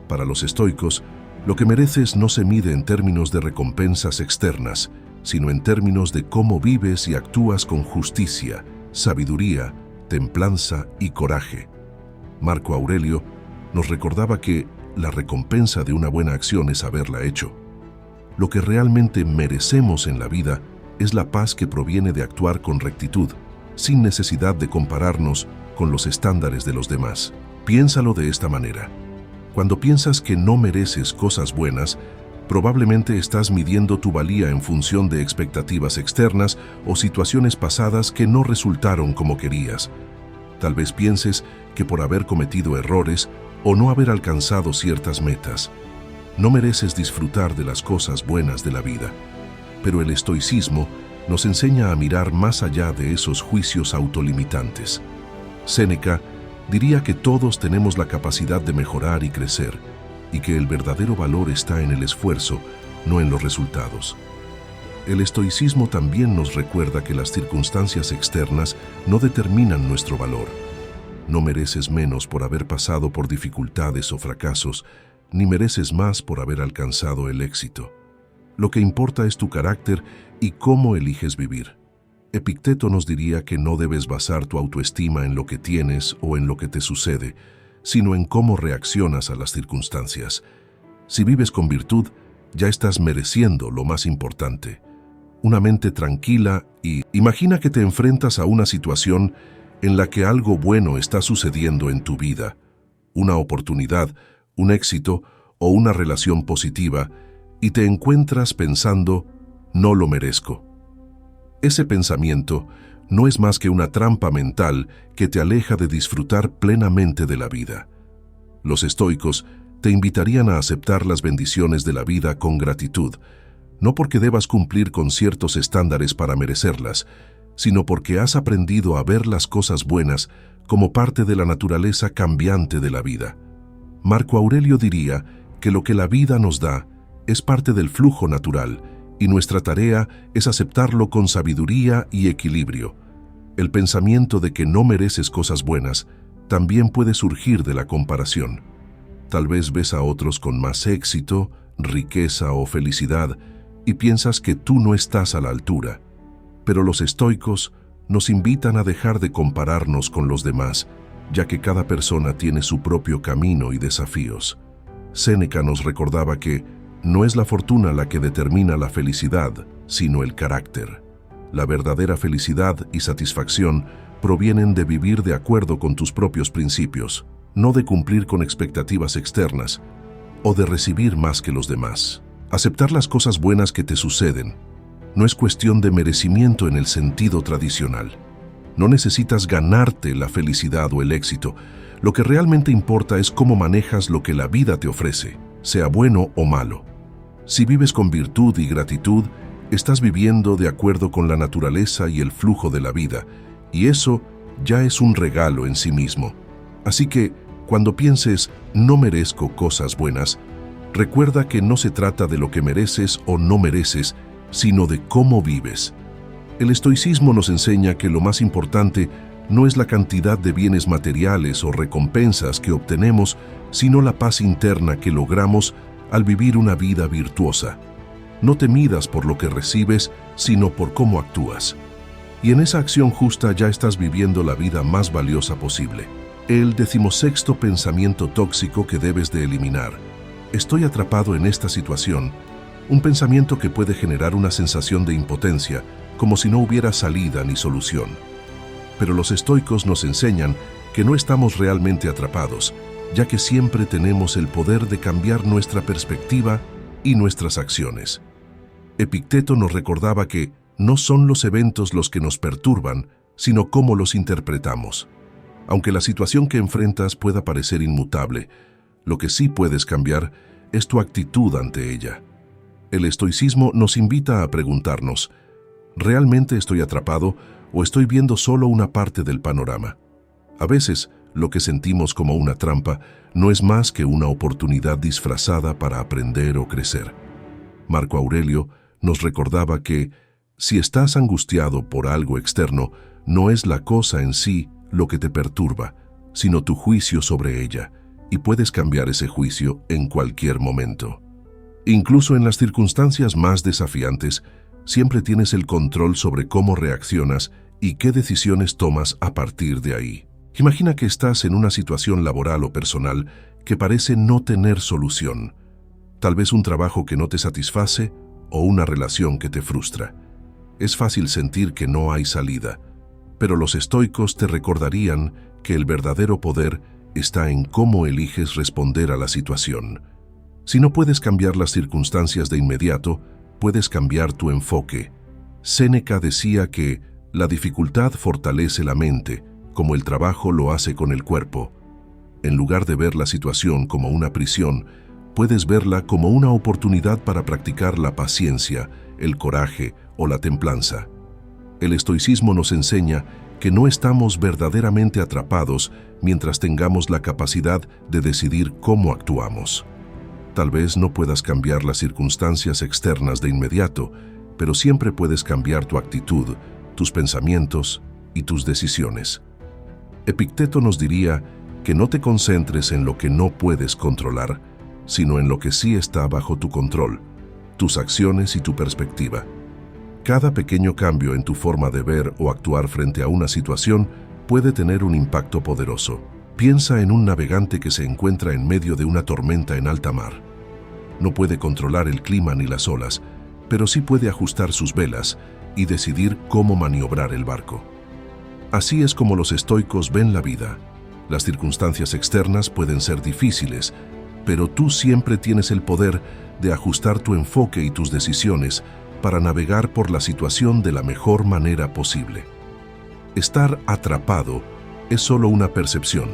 Para los estoicos, lo que mereces no se mide en términos de recompensas externas, sino en términos de cómo vives y actúas con justicia, sabiduría, templanza y coraje. Marco Aurelio nos recordaba que la recompensa de una buena acción es haberla hecho. Lo que realmente merecemos en la vida es la paz que proviene de actuar con rectitud, sin necesidad de compararnos con los estándares de los demás. Piénsalo de esta manera. Cuando piensas que no mereces cosas buenas, probablemente estás midiendo tu valía en función de expectativas externas o situaciones pasadas que no resultaron como querías. Tal vez pienses que por haber cometido errores o no haber alcanzado ciertas metas, no mereces disfrutar de las cosas buenas de la vida. Pero el estoicismo nos enseña a mirar más allá de esos juicios autolimitantes. Séneca diría que todos tenemos la capacidad de mejorar y crecer, y que el verdadero valor está en el esfuerzo, no en los resultados. El estoicismo también nos recuerda que las circunstancias externas no determinan nuestro valor. No mereces menos por haber pasado por dificultades o fracasos, ni mereces más por haber alcanzado el éxito. Lo que importa es tu carácter y cómo eliges vivir. Epicteto nos diría que no debes basar tu autoestima en lo que tienes o en lo que te sucede, sino en cómo reaccionas a las circunstancias. Si vives con virtud, ya estás mereciendo lo más importante. Una mente tranquila y imagina que te enfrentas a una situación en la que algo bueno está sucediendo en tu vida, una oportunidad, un éxito o una relación positiva, y te encuentras pensando, no lo merezco. Ese pensamiento no es más que una trampa mental que te aleja de disfrutar plenamente de la vida. Los estoicos te invitarían a aceptar las bendiciones de la vida con gratitud, no porque debas cumplir con ciertos estándares para merecerlas, sino porque has aprendido a ver las cosas buenas como parte de la naturaleza cambiante de la vida. Marco Aurelio diría que lo que la vida nos da es parte del flujo natural, y nuestra tarea es aceptarlo con sabiduría y equilibrio. El pensamiento de que no mereces cosas buenas también puede surgir de la comparación. Tal vez ves a otros con más éxito, riqueza o felicidad y piensas que tú no estás a la altura. Pero los estoicos nos invitan a dejar de compararnos con los demás, ya que cada persona tiene su propio camino y desafíos. Séneca nos recordaba que no es la fortuna la que determina la felicidad, sino el carácter. La verdadera felicidad y satisfacción provienen de vivir de acuerdo con tus propios principios, no de cumplir con expectativas externas o de recibir más que los demás. Aceptar las cosas buenas que te suceden no es cuestión de merecimiento en el sentido tradicional. No necesitas ganarte la felicidad o el éxito. Lo que realmente importa es cómo manejas lo que la vida te ofrece, sea bueno o malo. Si vives con virtud y gratitud, estás viviendo de acuerdo con la naturaleza y el flujo de la vida, y eso ya es un regalo en sí mismo. Así que, cuando pienses, no merezco cosas buenas, recuerda que no se trata de lo que mereces o no mereces, sino de cómo vives. El estoicismo nos enseña que lo más importante no es la cantidad de bienes materiales o recompensas que obtenemos, sino la paz interna que logramos al vivir una vida virtuosa. No te midas por lo que recibes, sino por cómo actúas. Y en esa acción justa ya estás viviendo la vida más valiosa posible. El 16º pensamiento tóxico que debes de eliminar. Estoy atrapado en esta situación. Un pensamiento que puede generar una sensación de impotencia, como si no hubiera salida ni solución. Pero los estoicos nos enseñan que no estamos realmente atrapados, ya que siempre tenemos el poder de cambiar nuestra perspectiva y nuestras acciones. Epicteto nos recordaba que no son los eventos los que nos perturban, sino cómo los interpretamos. Aunque la situación que enfrentas pueda parecer inmutable, lo que sí puedes cambiar es tu actitud ante ella. El estoicismo nos invita a preguntarnos, ¿realmente estoy atrapado o estoy viendo solo una parte del panorama? A veces, lo que sentimos como una trampa no es más que una oportunidad disfrazada para aprender o crecer. Marco Aurelio nos recordaba que, si estás angustiado por algo externo, no es la cosa en sí lo que te perturba, sino tu juicio sobre ella, y puedes cambiar ese juicio en cualquier momento. Incluso en las circunstancias más desafiantes, siempre tienes el control sobre cómo reaccionas y qué decisiones tomas a partir de ahí. Imagina que estás en una situación laboral o personal que parece no tener solución. Tal vez un trabajo que no te satisface o una relación que te frustra. Es fácil sentir que no hay salida. Pero los estoicos te recordarían que el verdadero poder está en cómo eliges responder a la situación. Si no puedes cambiar las circunstancias de inmediato, puedes cambiar tu enfoque. Séneca decía que la dificultad fortalece la mente, como el trabajo lo hace con el cuerpo. En lugar de ver la situación como una prisión, puedes verla como una oportunidad para practicar la paciencia, el coraje o la templanza. El estoicismo nos enseña que no estamos verdaderamente atrapados mientras tengamos la capacidad de decidir cómo actuamos. Tal vez no puedas cambiar las circunstancias externas de inmediato, pero siempre puedes cambiar tu actitud, tus pensamientos y tus decisiones. Epicteto nos diría que no te concentres en lo que no puedes controlar, sino en lo que sí está bajo tu control, tus acciones y tu perspectiva. Cada pequeño cambio en tu forma de ver o actuar frente a una situación puede tener un impacto poderoso. Piensa en un navegante que se encuentra en medio de una tormenta en alta mar. No puede controlar el clima ni las olas, pero sí puede ajustar sus velas y decidir cómo maniobrar el barco. Así es como los estoicos ven la vida. Las circunstancias externas pueden ser difíciles, pero tú siempre tienes el poder de ajustar tu enfoque y tus decisiones para navegar por la situación de la mejor manera posible. Estar atrapado es solo una percepción,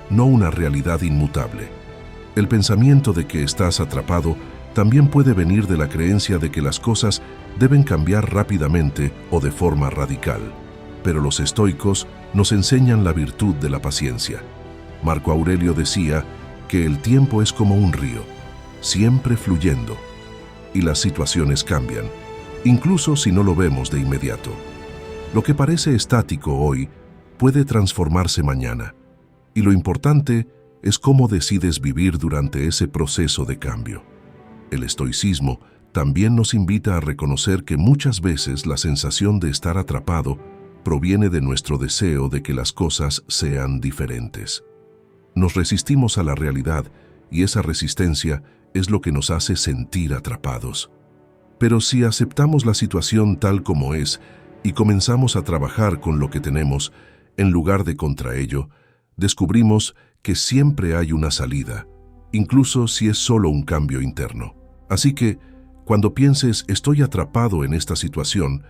no una realidad inmutable. El pensamiento de que estás atrapado también puede venir de la creencia de que las cosas deben cambiar rápidamente o de forma radical. Pero los estoicos nos enseñan la virtud de la paciencia. Marco Aurelio decía que el tiempo es como un río, siempre fluyendo, y las situaciones cambian, incluso si no lo vemos de inmediato. Lo que parece estático hoy puede transformarse mañana, y lo importante es cómo decides vivir durante ese proceso de cambio. El estoicismo también nos invita a reconocer que muchas veces la sensación de estar atrapado proviene de nuestro deseo de que las cosas sean diferentes. Nos resistimos a la realidad y esa resistencia es lo que nos hace sentir atrapados. Pero si aceptamos la situación tal como es y comenzamos a trabajar con lo que tenemos, en lugar de contra ello, descubrimos que siempre hay una salida, incluso si es solo un cambio interno. Así que, cuando pienses estoy atrapado en esta situación,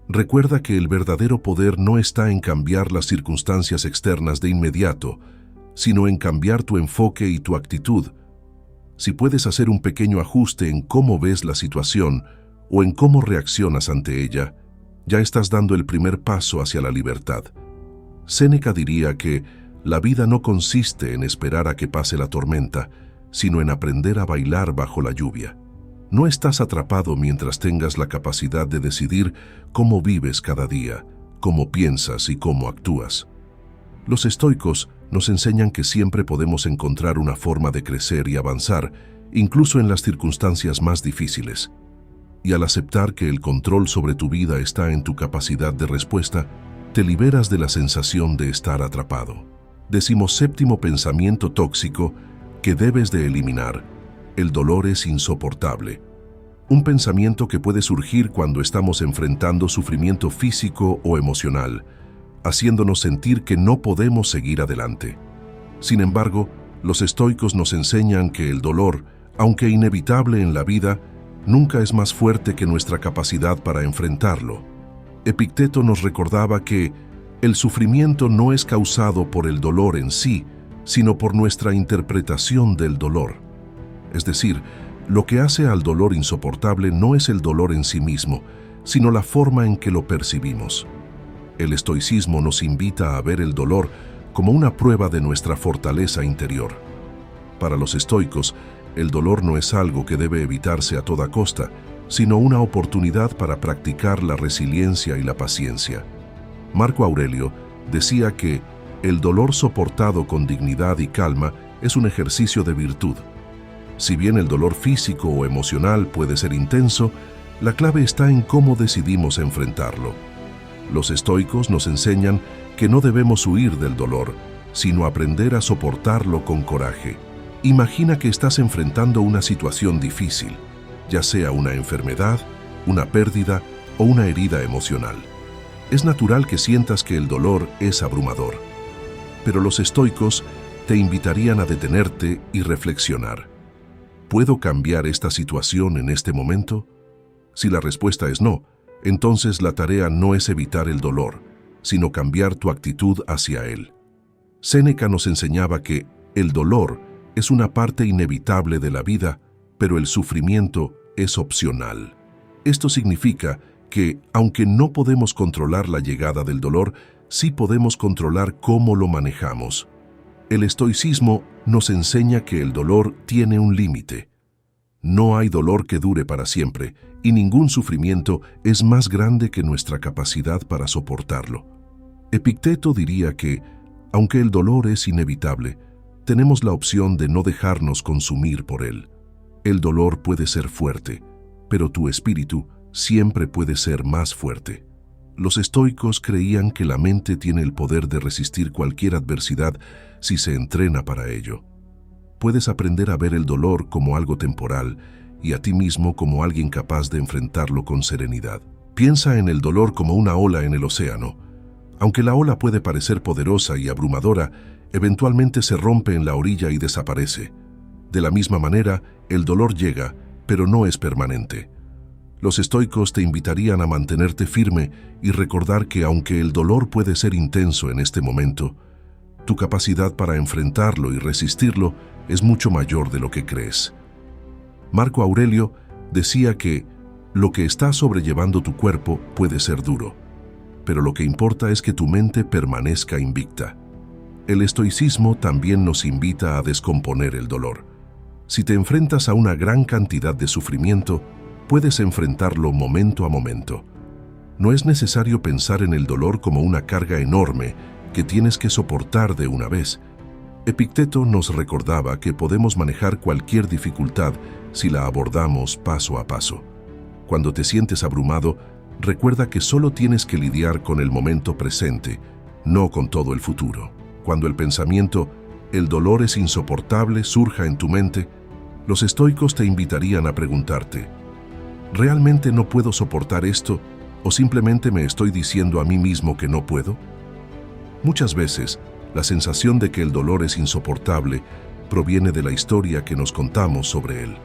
recuerda que el verdadero poder no está en cambiar las circunstancias externas de inmediato, sino en cambiar tu enfoque y tu actitud. Si puedes hacer un pequeño ajuste en cómo ves la situación o en cómo reaccionas ante ella, ya estás dando el primer paso hacia la libertad. Séneca diría que la vida no consiste en esperar a que pase la tormenta, sino en aprender a bailar bajo la lluvia. No estás atrapado mientras tengas la capacidad de decidir cómo vives cada día, cómo piensas y cómo actúas. Los estoicos nos enseñan que siempre podemos encontrar una forma de crecer y avanzar, incluso en las circunstancias más difíciles. Y al aceptar que el control sobre tu vida está en tu capacidad de respuesta, te liberas de la sensación de estar atrapado. 17º pensamiento tóxico que debes de eliminar: el dolor es insoportable. Un pensamiento que puede surgir cuando estamos enfrentando sufrimiento físico o emocional, haciéndonos sentir que no podemos seguir adelante. Sin embargo, los estoicos nos enseñan que el dolor, aunque inevitable en la vida, nunca es más fuerte que nuestra capacidad para enfrentarlo. Epicteto nos recordaba que el sufrimiento no es causado por el dolor en sí, sino por nuestra interpretación del dolor. Es decir, lo que hace al dolor insoportable no es el dolor en sí mismo, sino la forma en que lo percibimos. El estoicismo nos invita a ver el dolor como una prueba de nuestra fortaleza interior. Para los estoicos, el dolor no es algo que debe evitarse a toda costa, sino una oportunidad para practicar la resiliencia y la paciencia. Marco Aurelio decía que el dolor soportado con dignidad y calma es un ejercicio de virtud. Si bien el dolor físico o emocional puede ser intenso, la clave está en cómo decidimos enfrentarlo. Los estoicos nos enseñan que no debemos huir del dolor, sino aprender a soportarlo con coraje. Imagina que estás enfrentando una situación difícil, ya sea una enfermedad, una pérdida o una herida emocional. Es natural que sientas que el dolor es abrumador. Pero los estoicos te invitarían a detenerte y reflexionar. ¿Puedo cambiar esta situación en este momento? Si la respuesta es no, entonces la tarea no es evitar el dolor, sino cambiar tu actitud hacia él. Séneca nos enseñaba que el dolor es una parte inevitable de la vida, pero el sufrimiento es opcional. Esto significa que, aunque no podemos controlar la llegada del dolor, sí podemos controlar cómo lo manejamos. El estoicismo nos enseña que el dolor tiene un límite. No hay dolor que dure para siempre, y ningún sufrimiento es más grande que nuestra capacidad para soportarlo. Epicteto diría que, aunque el dolor es inevitable, tenemos la opción de no dejarnos consumir por él. El dolor puede ser fuerte, pero tu espíritu siempre puede ser más fuerte. Los estoicos creían que la mente tiene el poder de resistir cualquier adversidad si se entrena para ello. Puedes aprender a ver el dolor como algo temporal y a ti mismo como alguien capaz de enfrentarlo con serenidad. Piensa en el dolor como una ola en el océano. Aunque la ola puede parecer poderosa y abrumadora, eventualmente se rompe en la orilla y desaparece. De la misma manera, el dolor llega, pero no es permanente. Los estoicos te invitarían a mantenerte firme y recordar que aunque el dolor puede ser intenso en este momento, tu capacidad para enfrentarlo y resistirlo es mucho mayor de lo que crees. Marco Aurelio decía que lo que está sobrellevando tu cuerpo puede ser duro, pero lo que importa es que tu mente permanezca invicta. El estoicismo también nos invita a descomponer el dolor. Si te enfrentas a una gran cantidad de sufrimiento, puedes enfrentarlo momento a momento. No es necesario pensar en el dolor como una carga enorme que tienes que soportar de una vez. Epicteto nos recordaba que podemos manejar cualquier dificultad si la abordamos paso a paso. Cuando te sientes abrumado, recuerda que solo tienes que lidiar con el momento presente, no con todo el futuro. Cuando el pensamiento, el dolor es insoportable, surja en tu mente, los estoicos te invitarían a preguntarte, ¿realmente no puedo soportar esto o simplemente me estoy diciendo a mí mismo que no puedo? Muchas veces, la sensación de que el dolor es insoportable proviene de la historia que nos contamos sobre él.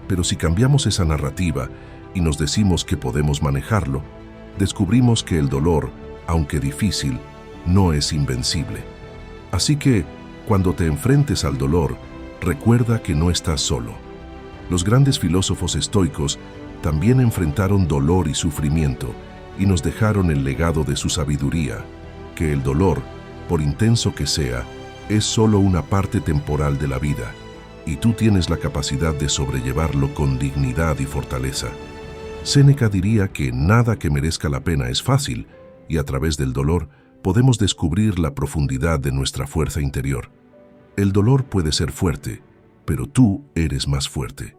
Pero si cambiamos esa narrativa y nos decimos que podemos manejarlo, descubrimos que el dolor, aunque difícil, no es invencible. Así que, cuando te enfrentes al dolor, recuerda que no estás solo. Los grandes filósofos estoicos también enfrentaron dolor y sufrimiento y nos dejaron el legado de su sabiduría, que el dolor, por intenso que sea, es solo una parte temporal de la vida, y tú tienes la capacidad de sobrellevarlo con dignidad y fortaleza. Séneca diría que nada que merezca la pena es fácil, y a través del dolor podemos descubrir la profundidad de nuestra fuerza interior. El dolor puede ser fuerte, pero tú eres más fuerte.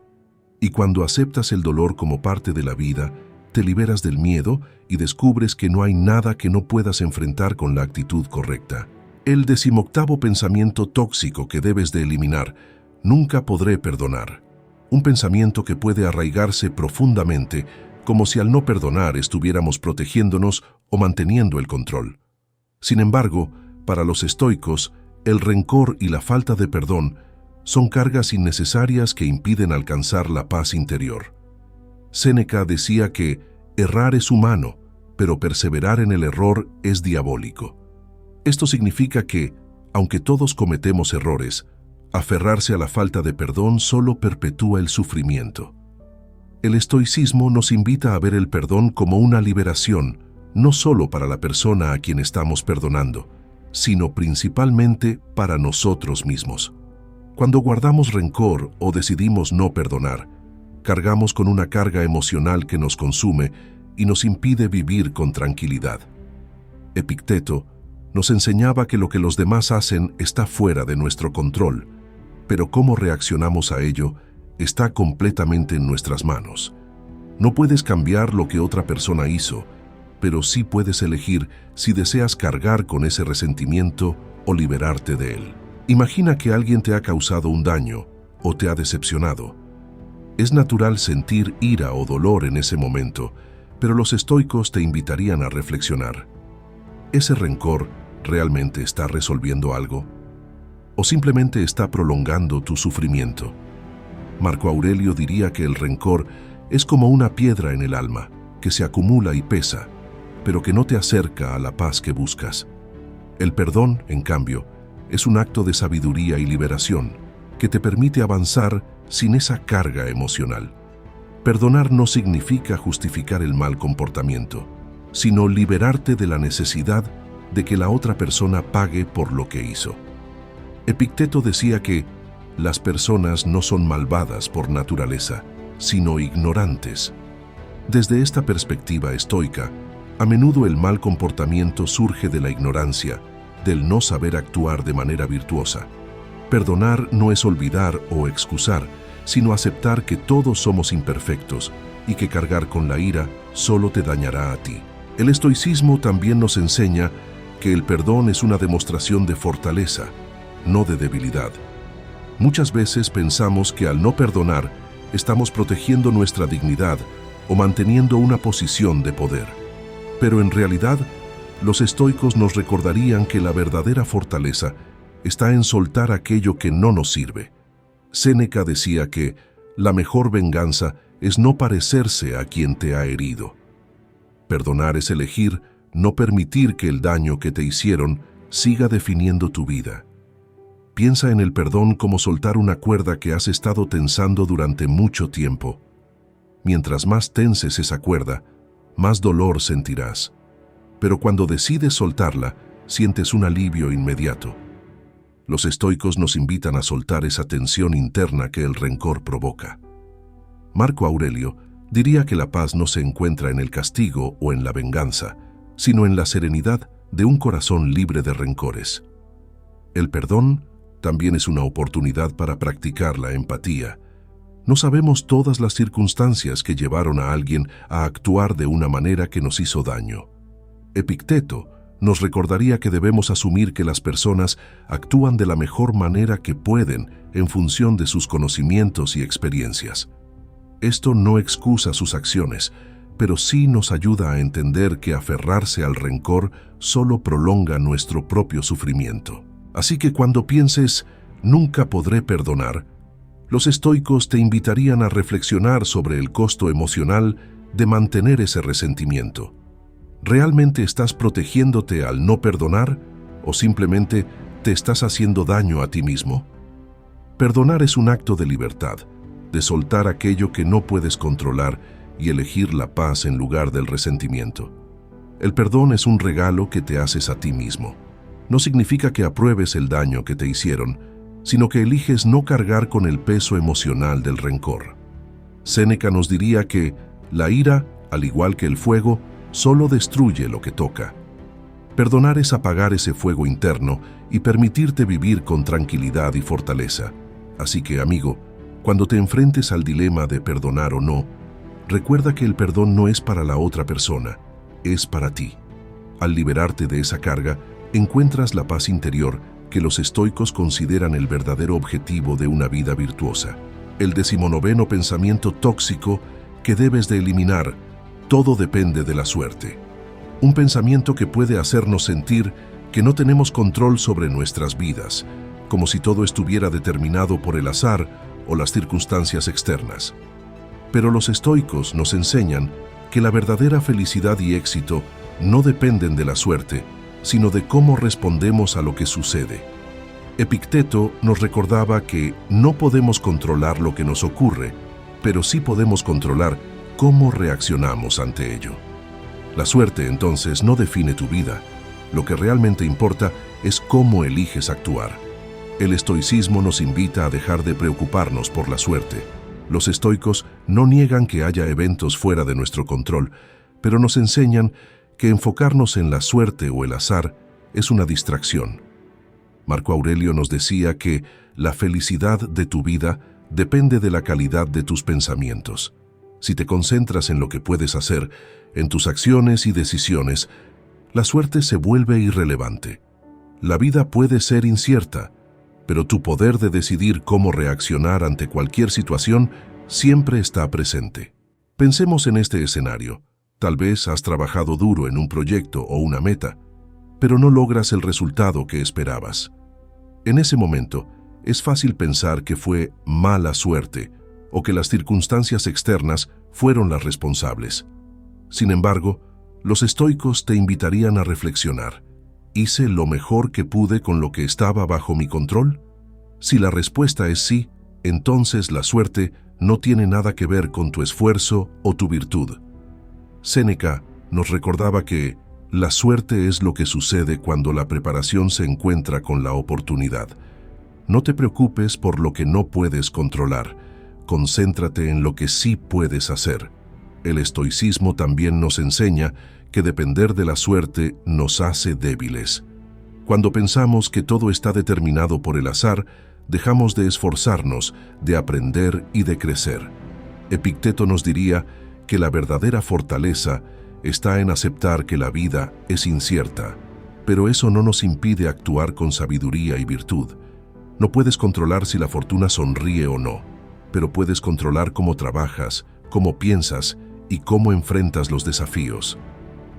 Y cuando aceptas el dolor como parte de la vida, te liberas del miedo y descubres que no hay nada que no puedas enfrentar con la actitud correcta. El 18º pensamiento tóxico que debes de eliminar: nunca podré perdonar. Un pensamiento que puede arraigarse profundamente, como si al no perdonar estuviéramos protegiéndonos o manteniendo el control. Sin embargo, para los estoicos, el rencor y la falta de perdón son cargas innecesarias que impiden alcanzar la paz interior. Séneca decía que errar es humano, pero perseverar en el error es diabólico. Esto significa que, aunque todos cometemos errores, aferrarse a la falta de perdón solo perpetúa el sufrimiento. El estoicismo nos invita a ver el perdón como una liberación, no solo para la persona a quien estamos perdonando, sino principalmente para nosotros mismos. Cuando guardamos rencor o decidimos no perdonar, cargamos con una carga emocional que nos consume y nos impide vivir con tranquilidad. Epicteto nos enseñaba que lo que los demás hacen está fuera de nuestro control, pero cómo reaccionamos a ello está completamente en nuestras manos. No puedes cambiar lo que otra persona hizo, pero sí puedes elegir si deseas cargar con ese resentimiento o liberarte de él. Imagina que alguien te ha causado un daño o te ha decepcionado. Es natural sentir ira o dolor en ese momento, Pero los estoicos te invitarían a reflexionar. ¿Ese rencor realmente está resolviendo algo? ¿O simplemente está prolongando tu sufrimiento? Marco Aurelio diría que el rencor es como una piedra en el alma, que se acumula y pesa, pero que no te acerca a la paz que buscas. El perdón, en cambio, es un acto de sabiduría y liberación que te permite avanzar sin esa carga emocional. Perdonar no significa justificar el mal comportamiento, sino liberarte de la necesidad de que la otra persona pague por lo que hizo. Epicteto decía que las personas no son malvadas por naturaleza, sino ignorantes. Desde esta perspectiva estoica, a menudo el mal comportamiento surge de la ignorancia, del no saber actuar de manera virtuosa. Perdonar no es olvidar o excusar, sino aceptar que todos somos imperfectos y que cargar con la ira solo te dañará a ti. El estoicismo también nos enseña que el perdón es una demostración de fortaleza, no de debilidad. Muchas veces pensamos que al no perdonar, estamos protegiendo nuestra dignidad o manteniendo una posición de poder. Pero en realidad, los estoicos nos recordarían que la verdadera fortaleza está en soltar aquello que no nos sirve. Séneca decía que la mejor venganza es no parecerse a quien te ha herido. Perdonar es elegir no permitir que el daño que te hicieron siga definiendo tu vida. Piensa en el perdón como soltar una cuerda que has estado tensando durante mucho tiempo. Mientras más tenses esa cuerda, más dolor sentirás. Pero cuando decides soltarla, sientes un alivio inmediato. Los estoicos nos invitan a soltar esa tensión interna que el rencor provoca. Marco Aurelio diría que la paz no se encuentra en el castigo o en la venganza, sino en la serenidad de un corazón libre de rencores. El perdón también es una oportunidad para practicar la empatía. No sabemos todas las circunstancias que llevaron a alguien a actuar de una manera que nos hizo daño. Epicteto nos recordaría que debemos asumir que las personas actúan de la mejor manera que pueden en función de sus conocimientos y experiencias. Esto no excusa sus acciones, pero sí nos ayuda a entender que aferrarse al rencor solo prolonga nuestro propio sufrimiento. Así que cuando pienses, nunca podré perdonar, los estoicos te invitarían a reflexionar sobre el costo emocional de mantener ese resentimiento. ¿Realmente estás protegiéndote al no perdonar o simplemente te estás haciendo daño a ti mismo? Perdonar es un acto de libertad, de soltar aquello que no puedes controlar y elegir la paz en lugar del resentimiento. El perdón es un regalo que te haces a ti mismo. No significa que apruebes el daño que te hicieron, sino que eliges no cargar con el peso emocional del rencor. Séneca nos diría que la ira, al igual que el fuego, solo destruye lo que toca. Perdonar es apagar ese fuego interno y permitirte vivir con tranquilidad y fortaleza. Así que, amigo, cuando te enfrentes al dilema de perdonar o no, recuerda que el perdón no es para la otra persona, es para ti. Al liberarte de esa carga, encuentras la paz interior que los estoicos consideran el verdadero objetivo de una vida virtuosa. El 19º pensamiento tóxico que debes de eliminar: todo depende de la suerte. Un pensamiento que puede hacernos sentir que no tenemos control sobre nuestras vidas, como si todo estuviera determinado por el azar o las circunstancias externas. Pero los estoicos nos enseñan que la verdadera felicidad y éxito no dependen de la suerte, sino de cómo respondemos a lo que sucede. Epicteto nos recordaba que no podemos controlar lo que nos ocurre, pero sí podemos controlar cómo reaccionamos ante ello. La suerte, entonces, no define tu vida. Lo que realmente importa es cómo eliges actuar. El estoicismo nos invita a dejar de preocuparnos por la suerte. Los estoicos no niegan que haya eventos fuera de nuestro control, pero nos enseñan que enfocarnos en la suerte o el azar es una distracción. Marco Aurelio nos decía que la felicidad de tu vida depende de la calidad de tus pensamientos. Si te concentras en lo que puedes hacer, en tus acciones y decisiones, la suerte se vuelve irrelevante. La vida puede ser incierta, pero tu poder de decidir cómo reaccionar ante cualquier situación siempre está presente. Pensemos en este escenario. Tal vez has trabajado duro en un proyecto o una meta, pero no logras el resultado que esperabas. En ese momento, es fácil pensar que fue mala suerte o que las circunstancias externas fueron las responsables. Sin embargo, los estoicos te invitarían a reflexionar. ¿Hice lo mejor que pude con lo que estaba bajo mi control? Si la respuesta es sí, entonces la suerte no tiene nada que ver con tu esfuerzo o tu virtud. Séneca nos recordaba que la suerte es lo que sucede cuando la preparación se encuentra con la oportunidad. No te preocupes por lo que no puedes controlar, concéntrate en lo que sí puedes hacer. El estoicismo también nos enseña que depender de la suerte nos hace débiles. Cuando pensamos que todo está determinado por el azar, dejamos de esforzarnos, de aprender y de crecer. Epicteto nos diría que la verdadera fortaleza está en aceptar que la vida es incierta, pero eso no nos impide actuar con sabiduría y virtud. No puedes controlar si la fortuna sonríe o no, pero puedes controlar cómo trabajas, cómo piensas y cómo enfrentas los desafíos.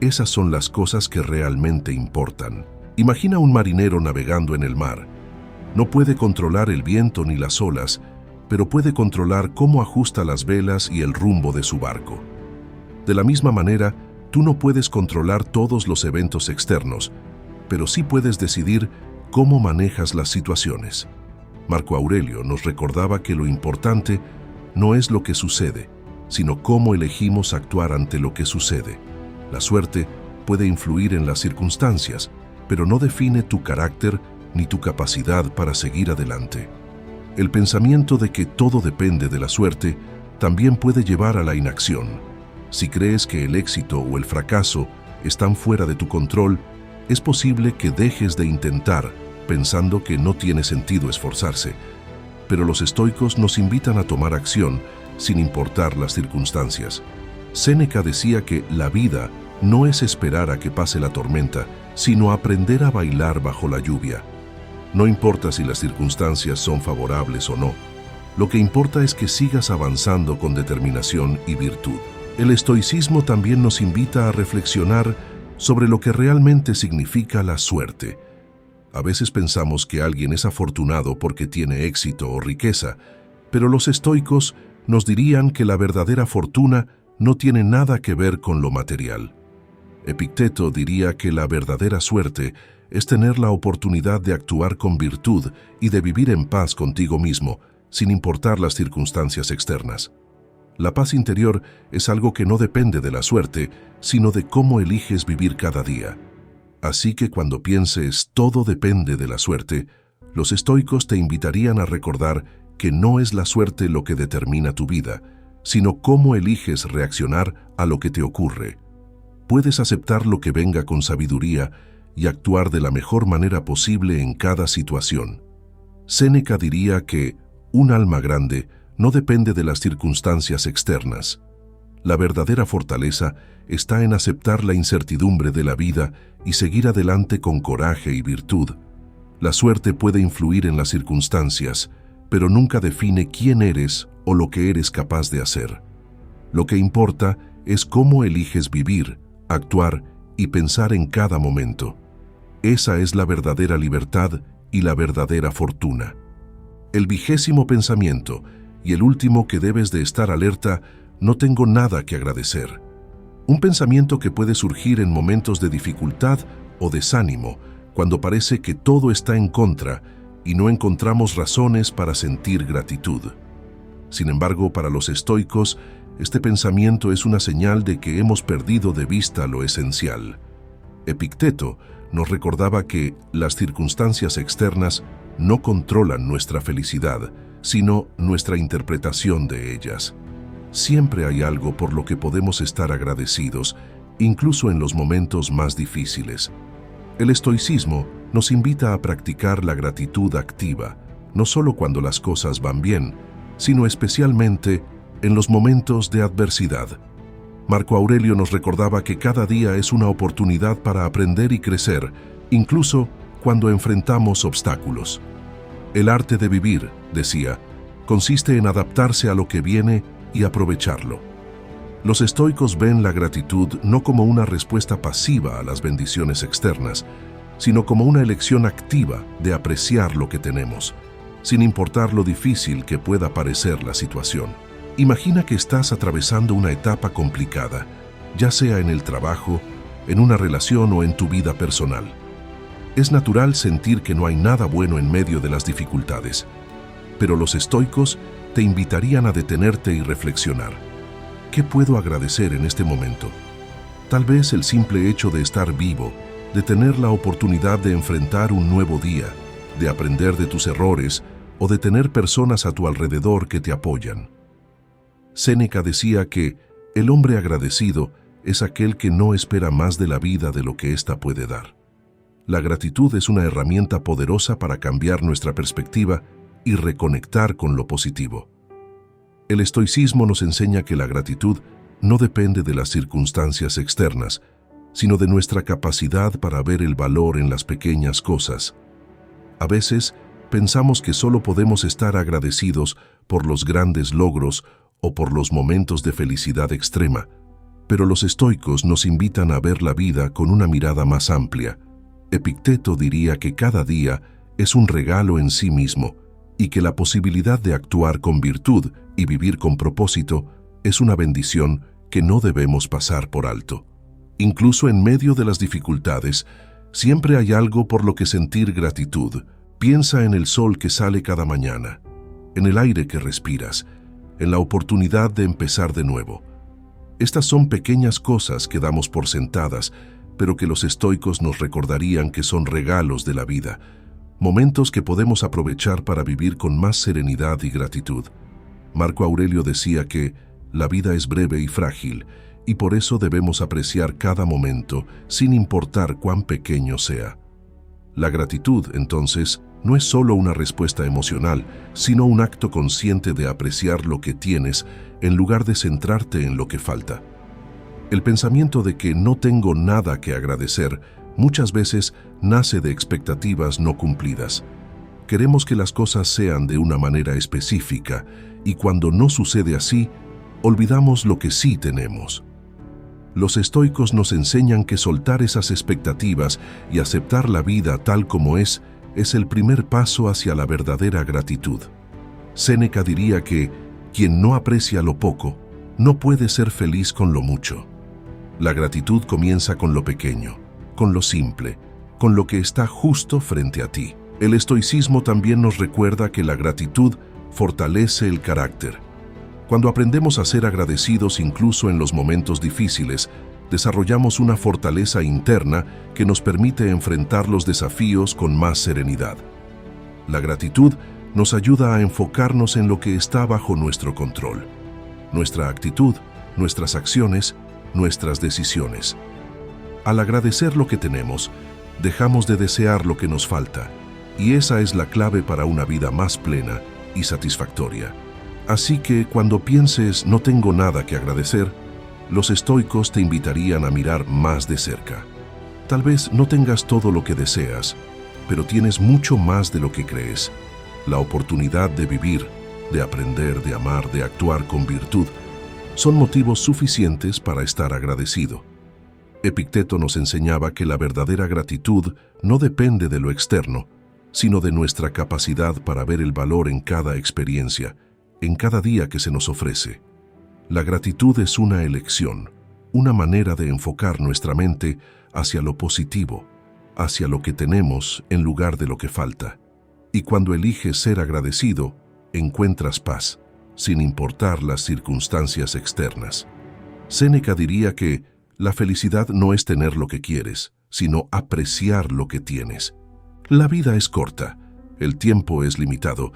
Esas son las cosas que realmente importan. Imagina un marinero navegando en el mar. No puede controlar el viento ni las olas, pero puede controlar cómo ajusta las velas y el rumbo de su barco. De la misma manera, tú no puedes controlar todos los eventos externos, pero sí puedes decidir cómo manejas las situaciones. Marco Aurelio nos recordaba que lo importante no es lo que sucede, sino cómo elegimos actuar ante lo que sucede. La suerte puede influir en las circunstancias, pero no define tu carácter ni tu capacidad para seguir adelante. El pensamiento de que todo depende de la suerte también puede llevar a la inacción. Si crees que el éxito o el fracaso están fuera de tu control, es posible que dejes de intentar pensando que no tiene sentido esforzarse. Pero los estoicos nos invitan a tomar acción sin importar las circunstancias. Séneca decía que la vida no es esperar a que pase la tormenta, sino aprender a bailar bajo la lluvia. No importa si las circunstancias son favorables o no. Lo que importa es que sigas avanzando con determinación y virtud. El estoicismo también nos invita a reflexionar sobre lo que realmente significa la suerte. A veces pensamos que alguien es afortunado porque tiene éxito o riqueza, pero los estoicos nos dirían que la verdadera fortuna no tiene nada que ver con lo material. Epicteto diría que la verdadera suerte es tener la oportunidad de actuar con virtud y de vivir en paz contigo mismo, sin importar las circunstancias externas. La paz interior es algo que no depende de la suerte, sino de cómo eliges vivir cada día. Así que cuando pienses todo depende de la suerte, los estoicos te invitarían a recordar que no es la suerte lo que determina tu vida, sino cómo eliges reaccionar a lo que te ocurre. Puedes aceptar lo que venga con sabiduría y actuar de la mejor manera posible en cada situación. Séneca diría que un alma grande no depende de las circunstancias externas. La verdadera fortaleza está en aceptar la incertidumbre de la vida y seguir adelante con coraje y virtud. La suerte puede influir en las circunstancias, pero nunca define quién eres o lo que eres capaz de hacer. Lo que importa es cómo eliges vivir, actuar y pensar en cada momento. Esa es la verdadera libertad y la verdadera fortuna. El 20º pensamiento, y el último que debes de estar alerta: no tengo nada que agradecer. Un pensamiento que puede surgir en momentos de dificultad o desánimo, cuando parece que todo está en contra y no encontramos razones para sentir gratitud. Sin embargo, para los estoicos, este pensamiento es una señal de que hemos perdido de vista lo esencial. Epicteto nos recordaba que las circunstancias externas no controlan nuestra felicidad, sino nuestra interpretación de ellas. Siempre hay algo por lo que podemos estar agradecidos, incluso en los momentos más difíciles. El estoicismo nos invita a practicar la gratitud activa, no solo cuando las cosas van bien, sino especialmente en los momentos de adversidad. Marco Aurelio nos recordaba que cada día es una oportunidad para aprender y crecer, incluso cuando enfrentamos obstáculos. El arte de vivir, decía, consiste en adaptarse a lo que viene y aprovecharlo. Los estoicos ven la gratitud no como una respuesta pasiva a las bendiciones externas, sino como una elección activa de apreciar lo que tenemos, sin importar lo difícil que pueda parecer la situación. Imagina que estás atravesando una etapa complicada, ya sea en el trabajo, en una relación o en tu vida personal. Es natural sentir que no hay nada bueno en medio de las dificultades, pero los estoicos te invitarían a detenerte y reflexionar. ¿Qué puedo agradecer en este momento? Tal vez el simple hecho de estar vivo, de tener la oportunidad de enfrentar un nuevo día, de aprender de tus errores o de tener personas a tu alrededor que te apoyan. Séneca decía que el hombre agradecido es aquel que no espera más de la vida de lo que ésta puede dar. La gratitud es una herramienta poderosa para cambiar nuestra perspectiva y reconectar con lo positivo. El estoicismo nos enseña que la gratitud no depende de las circunstancias externas, sino de nuestra capacidad para ver el valor en las pequeñas cosas. A veces, pensamos que solo podemos estar agradecidos por los grandes logros o por los momentos de felicidad extrema, pero los estoicos nos invitan a ver la vida con una mirada más amplia. Epicteto diría que cada día es un regalo en sí mismo y que la posibilidad de actuar con virtud y vivir con propósito es una bendición que no debemos pasar por alto. Incluso en medio de las dificultades, siempre hay algo por lo que sentir gratitud. Piensa en el sol que sale cada mañana, en el aire que respiras, en la oportunidad de empezar de nuevo. Estas son pequeñas cosas que damos por sentadas, pero que los estoicos nos recordarían que son regalos de la vida, momentos que podemos aprovechar para vivir con más serenidad y gratitud. Marco Aurelio decía que la vida es breve y frágil, y por eso debemos apreciar cada momento, sin importar cuán pequeño sea. La gratitud, entonces, no es solo una respuesta emocional, sino un acto consciente de apreciar lo que tienes en lugar de centrarte en lo que falta. El pensamiento de que no tengo nada que agradecer muchas veces nace de expectativas no cumplidas. Queremos que las cosas sean de una manera específica y cuando no sucede así, olvidamos lo que sí tenemos. Los estoicos nos enseñan que soltar esas expectativas y aceptar la vida tal como es el primer paso hacia la verdadera gratitud. Séneca diría que quien no aprecia lo poco no puede ser feliz con lo mucho. La gratitud comienza con lo pequeño, con lo simple, con lo que está justo frente a ti. El estoicismo también nos recuerda que la gratitud fortalece el carácter. Cuando aprendemos a ser agradecidos incluso en los momentos difíciles, desarrollamos una fortaleza interna que nos permite enfrentar los desafíos con más serenidad. La gratitud nos ayuda a enfocarnos en lo que está bajo nuestro control. Nuestra actitud, nuestras acciones, nuestras decisiones. Al agradecer lo que tenemos, dejamos de desear lo que nos falta, y esa es la clave para una vida más plena y satisfactoria. Así que cuando pienses no tengo nada que agradecer, los estoicos te invitarían a mirar más de cerca. Tal vez no tengas todo lo que deseas, pero tienes mucho más de lo que crees. La oportunidad de vivir, de aprender, de amar, de actuar con virtud, son motivos suficientes para estar agradecido. Epicteto nos enseñaba que la verdadera gratitud no depende de lo externo, sino de nuestra capacidad para ver el valor en cada experiencia, en cada día que se nos ofrece. La gratitud es una elección, una manera de enfocar nuestra mente hacia lo positivo, hacia lo que tenemos en lugar de lo que falta. Y cuando eliges ser agradecido, encuentras paz, sin importar las circunstancias externas. Séneca diría que la felicidad no es tener lo que quieres, sino apreciar lo que tienes. La vida es corta, el tiempo es limitado,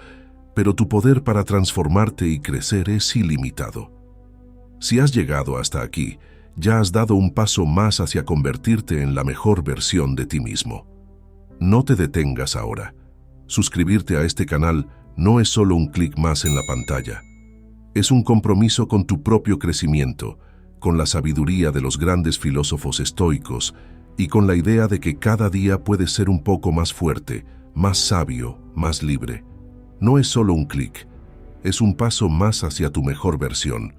pero tu poder para transformarte y crecer es ilimitado. Si has llegado hasta aquí, ya has dado un paso más hacia convertirte en la mejor versión de ti mismo. No te detengas ahora. Suscribirte a este canal no es solo un clic más en la pantalla. Es un compromiso con tu propio crecimiento, con la sabiduría de los grandes filósofos estoicos y con la idea de que cada día puedes ser un poco más fuerte, más sabio, más libre. No es solo un clic, es un paso más hacia tu mejor versión,